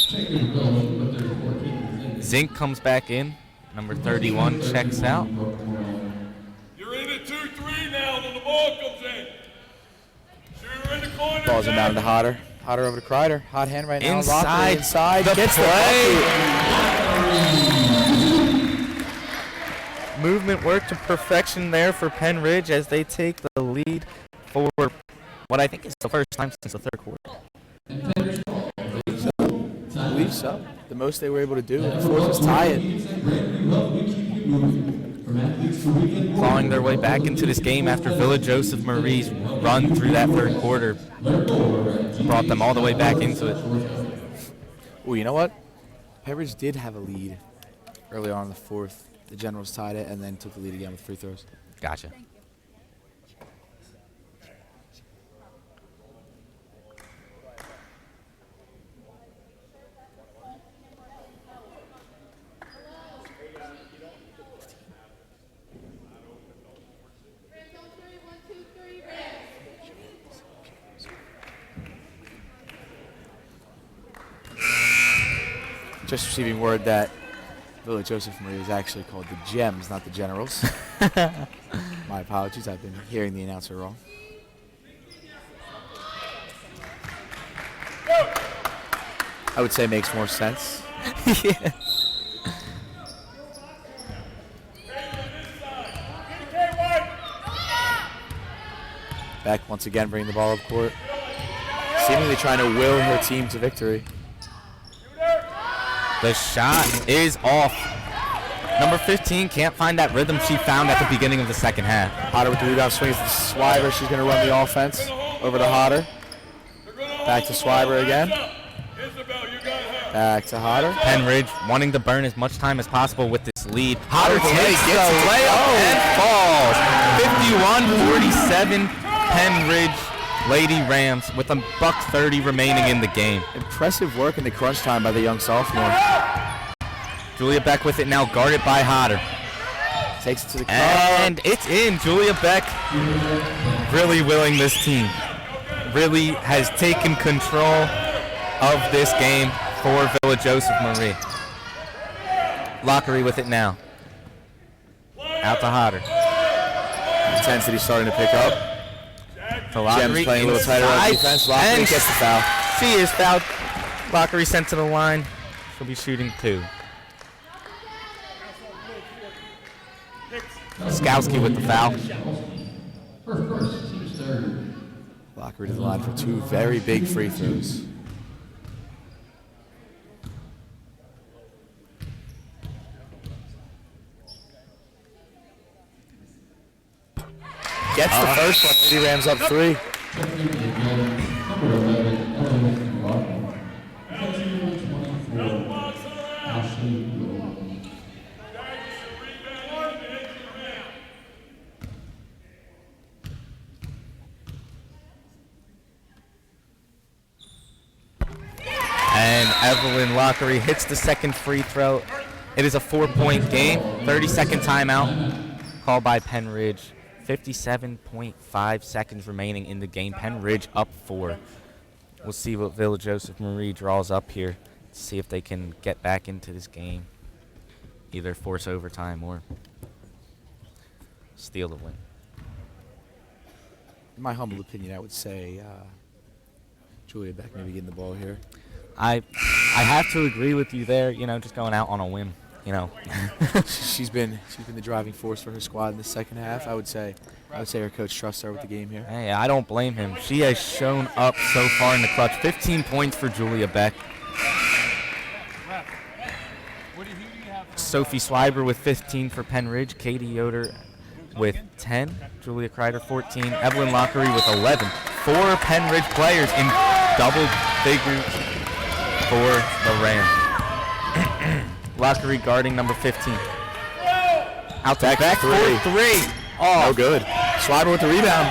Check your goal, but there's 14. Zink comes back in. Number 31 checks out. You're in at 2-3 now when the ball comes in. Shooter in the corner. Ball's inbound to Hodder. Hodder over to Kreider. Hot hand right now. Inside Lockery inside. the Gets play. the bucket. Movement work to perfection there for Pennridge as they take the lead for what I think is the first time since the third quarter. I believe so. The most they were able to do in the fourth was tie it. Clawing their way back into this game after Villa Joseph Marie's run through that third quarter brought them all the way back into it. Oh, you know what? Pennridge did have a lead early on in the fourth. The Generals tied it and then took the lead again with free throws. Gotcha. Just receiving word that Villa Joseph Marie is actually called the Gems, not the Generals. My apologies. I've been hearing the announcer wrong. I would say makes more sense. Yeah. Beck once again bringing the ball up court. Seemingly trying to will her team to victory. The shot is off. Number 15 can't find that rhythm she found at the beginning of the second half. Hodder with the rebound swings to Swiber. She's going to run the offense over to Hodder. Back to Swiber again. Back to Hodder. Pennridge wanting to burn as much time as possible with this lead. Hodder Hodder takes the gets it. layup and falls. 51-47. Pennridge Lady Rams with a $1:30 remaining in the game. Impressive work in the crunch time by the young sophomore. Julia Beck with it now, guarded by Hodder. Takes it to the cup. And it's in. Julia Beck really willing this team. Really has taken control of this game for Villa Joseph Marie. Lockery with it now. Out to Hodder. Intensity starting to pick up. To Lockery. Gems playing a little tighter on defense. Lockery And gets the foul. she is fouled. Lockery sent to the line. She'll be shooting 2. Skowski with the foul. First, Steve third. Lockery to the line for 2 very big free throws. Gets the first one. Lady Rams up 3. Number 11, Ellen Walker. Number 24, Ashley Gold. And Evelyn Lockery hits the second free throw. It is a 4-point game. 30-second timeout called by Pennridge. 57.5 seconds remaining in the game. Pennridge up 4. We'll see what Villa Joseph Marie draws up here. See if they can get back into this game. Either force overtime or steal the win. In my humble opinion, I would say Julia Beck maybe getting the ball here. I have to agree with you there, just going out on a whim. you know. she's been the driving force for her squad in the second half. I would say her coach trusts her with the game here. Hey, I don't blame him. She has shown up so far in the clutch. 15 points for Julia Beck. Sophie Swiber with 15 for Pennridge. Katie Yoder with 10. Julia Kreider 14. Evelyn Lockery with 11. 4 Pennridge players in double figures for the Rams. Lockery guarding number 15. Out to back for 3. Oh, no good. Swiber with the rebound.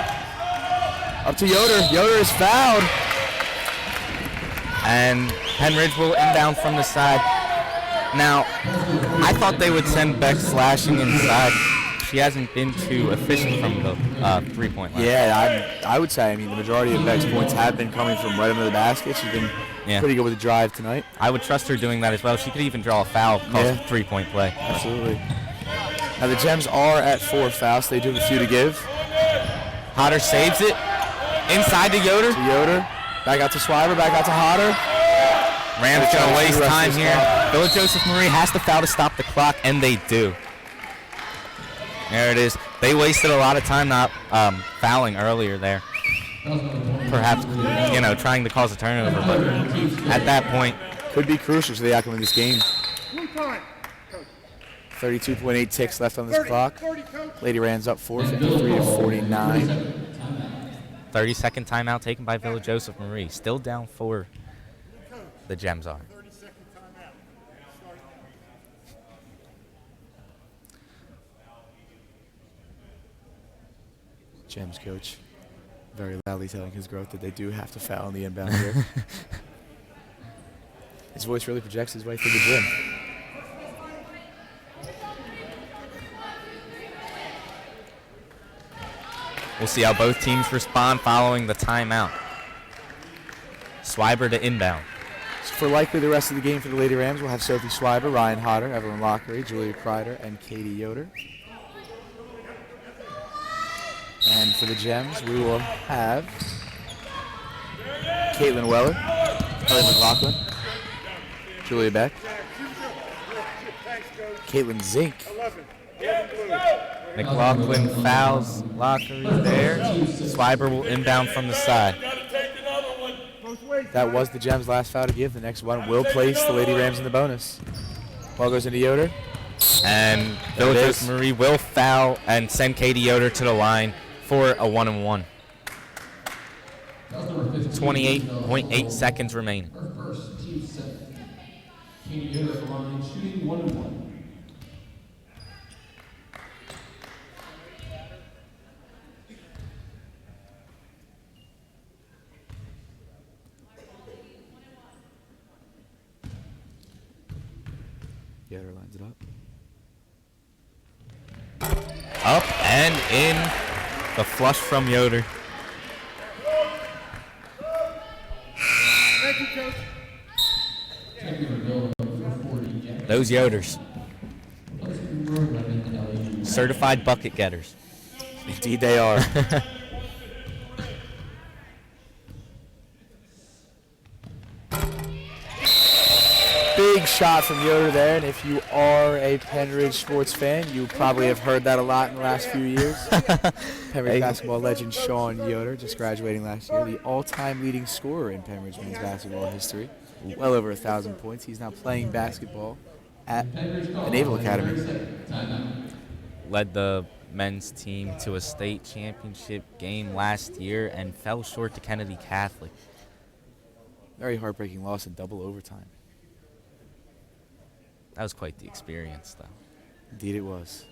Up to Yoder. Yoder is fouled. And Pennridge will inbound from the side. Now, I thought they would send Beck slashing inside. She hasn't been too efficient from the three-point line. Yeah, I would say, the majority of Beck's points have been coming from right under the basket. She's been pretty good with the drive tonight. I would trust her doing that as well. She could even draw a foul, cause a three-point play. Absolutely. Now, the Gems are at 4 fouls. They do have a few to give. Hodder saves it. Inside to Yoder. Back out to Swiber. Back out to Hodder. Rams going to waste time here. Villa Joseph Marie has to foul to stop the clock, and they do. There it is. They wasted a lot of time not fouling earlier there. Perhaps, trying to cause a turnover, but at that point. Could be crucial to the outcome of this game. 32.8 ticks left on this clock. Lady Rams up 4:53-49. 30-second timeout taken by Villa Joseph Marie. Still down 4. The Gems are. Gems coach very loudly telling his growth that they do have to foul on the inbound here. His voice really projects his way through the gym. We'll see how both teams respond following the timeout. Swiber to inbound. So for likely the rest of the game for the Lady Rams, we'll have Sophie Swiber, Ryan Hodder, Evelyn Lockery, Julia Kreider, and Katie Yoder. And for the Gems, we will have Caitlin Weller, Ellie McLaughlin, Julia Beck, Caitlin Zink. McLaughlin fouls Lockery there. Swiber will inbound from the side. That was the Gems' last foul to give. The next one will place the Lady Rams in the bonus. Ball goes into Yoder. And Villa Joseph Marie will foul and send Katie Yoder to the line for a 1-and-1. 28.8 seconds remaining. Katie Yoder at the line, shooting 1-and-1. Yoder lines it up. Up and in. The flush from Yoder. Thank you, Coach. Those Yoders. Certified bucket getters. Indeed they are. Big shot from Yoder there, and if you are a Pennridge sports fan, you probably have heard that a lot in the last few years. Pennridge basketball legend Sean Yoder, just graduating last year, the all-time leading scorer in Pennridge men's basketball history. Well over 1,000 points. He's now playing basketball at the Naval Academy. Led the men's team to a state championship game last year and fell short to Kennedy Catholic. Very heartbreaking loss in double overtime. That was quite the experience, though. Indeed it was.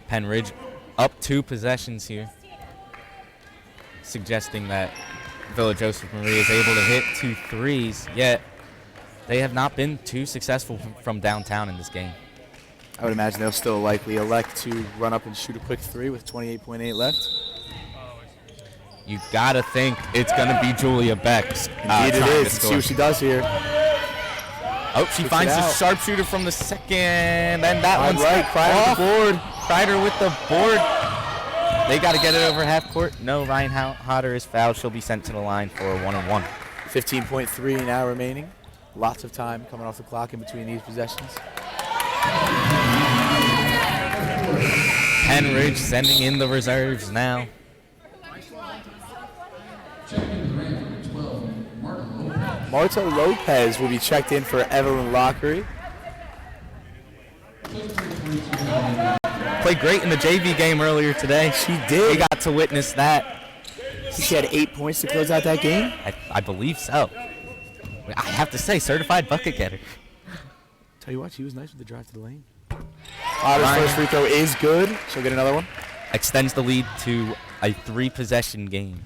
Pennridge up 2 possessions here, suggesting that Villa Joseph Marie is able to hit 2 threes, yet they have not been too successful from downtown in this game. I would imagine they'll still likely elect to run up and shoot a quick 3 with 28.8 left. You gotta think it's gonna be Julia Beck. Indeed it is. Let's see what she does here. Oh, she finds the sharpshooter from the second, and that one's right. Kreider with the board. Kreider with the board. They got to get it over half court. No, Ryan Hodder is fouled. She'll be sent to the line for a 1-on-1. 15.3 now remaining. Lots of time coming off the clock in between these possessions. Pennridge sending in the reserves now. Marta Lopez will be checked in for Evelyn Lockery. Played great in the JV game earlier today. She did. We got to witness that. She had 8 points to close out that game. I believe so. I have to say, certified bucket getter. Tell you what, she was nice with the drive to the lane. Otter's first free throw is good. She'll get another one. Extends the lead to a 3-possession game.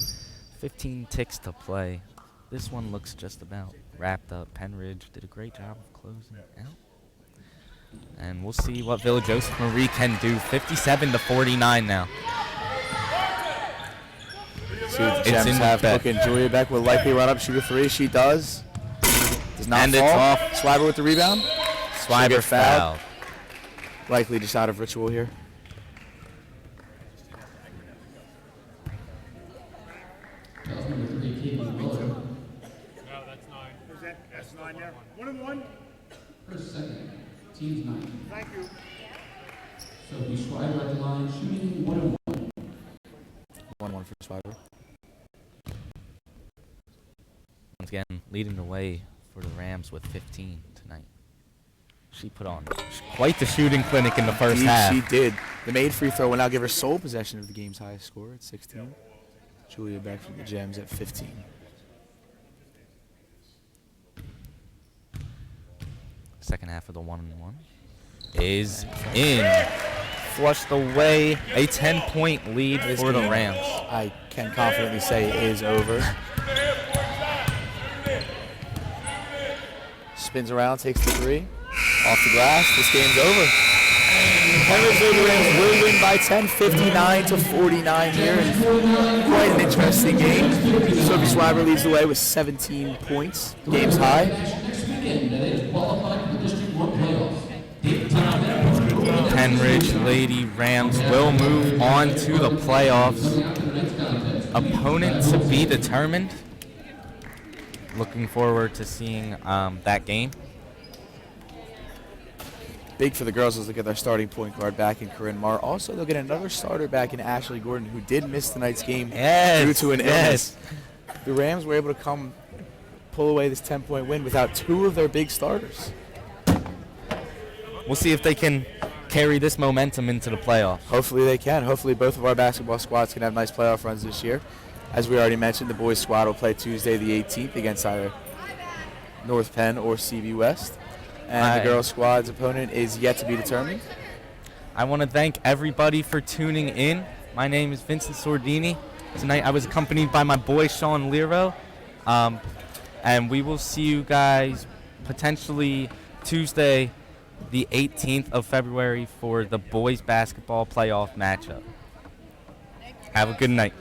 15 ticks to play. This one looks just about wrapped up. Pennridge did a great job of closing it out. And we'll see what Villa Joseph Marie can do. 57-49 now. See what the Gems have cooking. Julia Beck will likely run up, shoot a 3. She does. Does not and fall. It's off. Swiber with the rebound. Swiber fouled. Likely just out of ritual here. No, that's 9. Is that? That's 9 there. 1-on-1. First, second. Team's 9. Thank you. Sophie Schreiber at the line, shooting 1-on-1. 1-1 for Swiber. Once again, leading the way for the Rams with 15 tonight. She put on quite the shooting clinic in the first half. She did. The made free throw will now give her sole possession of the game's highest score at 16. Julia Beck from the Gems at 15. Second half of the 1-on-1 is in. Flushed away. A 10-point lead for the Rams. I can confidently say is over. Spins around, takes the 3. Off the glass. This game's over. Pennridge Rams will win by 10, 59-49 here. Quite an interesting game. Sophie Schreiber leads the way with 17 points. Game's high. Pennridge Lady Rams will move on to the playoffs. Opponent to be determined. Looking forward to seeing that game. Big for the girls is look at their starting point guard back in Corinne Marr. Also, they'll get another starter back in Ashley Gordon, who did miss tonight's game due to an illness. The Rams were able to pull away this 10-point win without 2 of their big starters. We'll see if they can carry this momentum into the playoffs. Hopefully they can. Hopefully both of our basketball squads can have nice playoff runs this year. As we already mentioned, the boys squad will play Tuesday the 18th against either North Penn or CB West. And the girls squad's opponent is yet to be determined. I want to thank everybody for tuning in. My name is Vincent Sordini. Tonight I was accompanied by my boy Sean Lero. And we will see you guys potentially Tuesday the 18th of February for the boys basketball playoff matchup. Have a good night.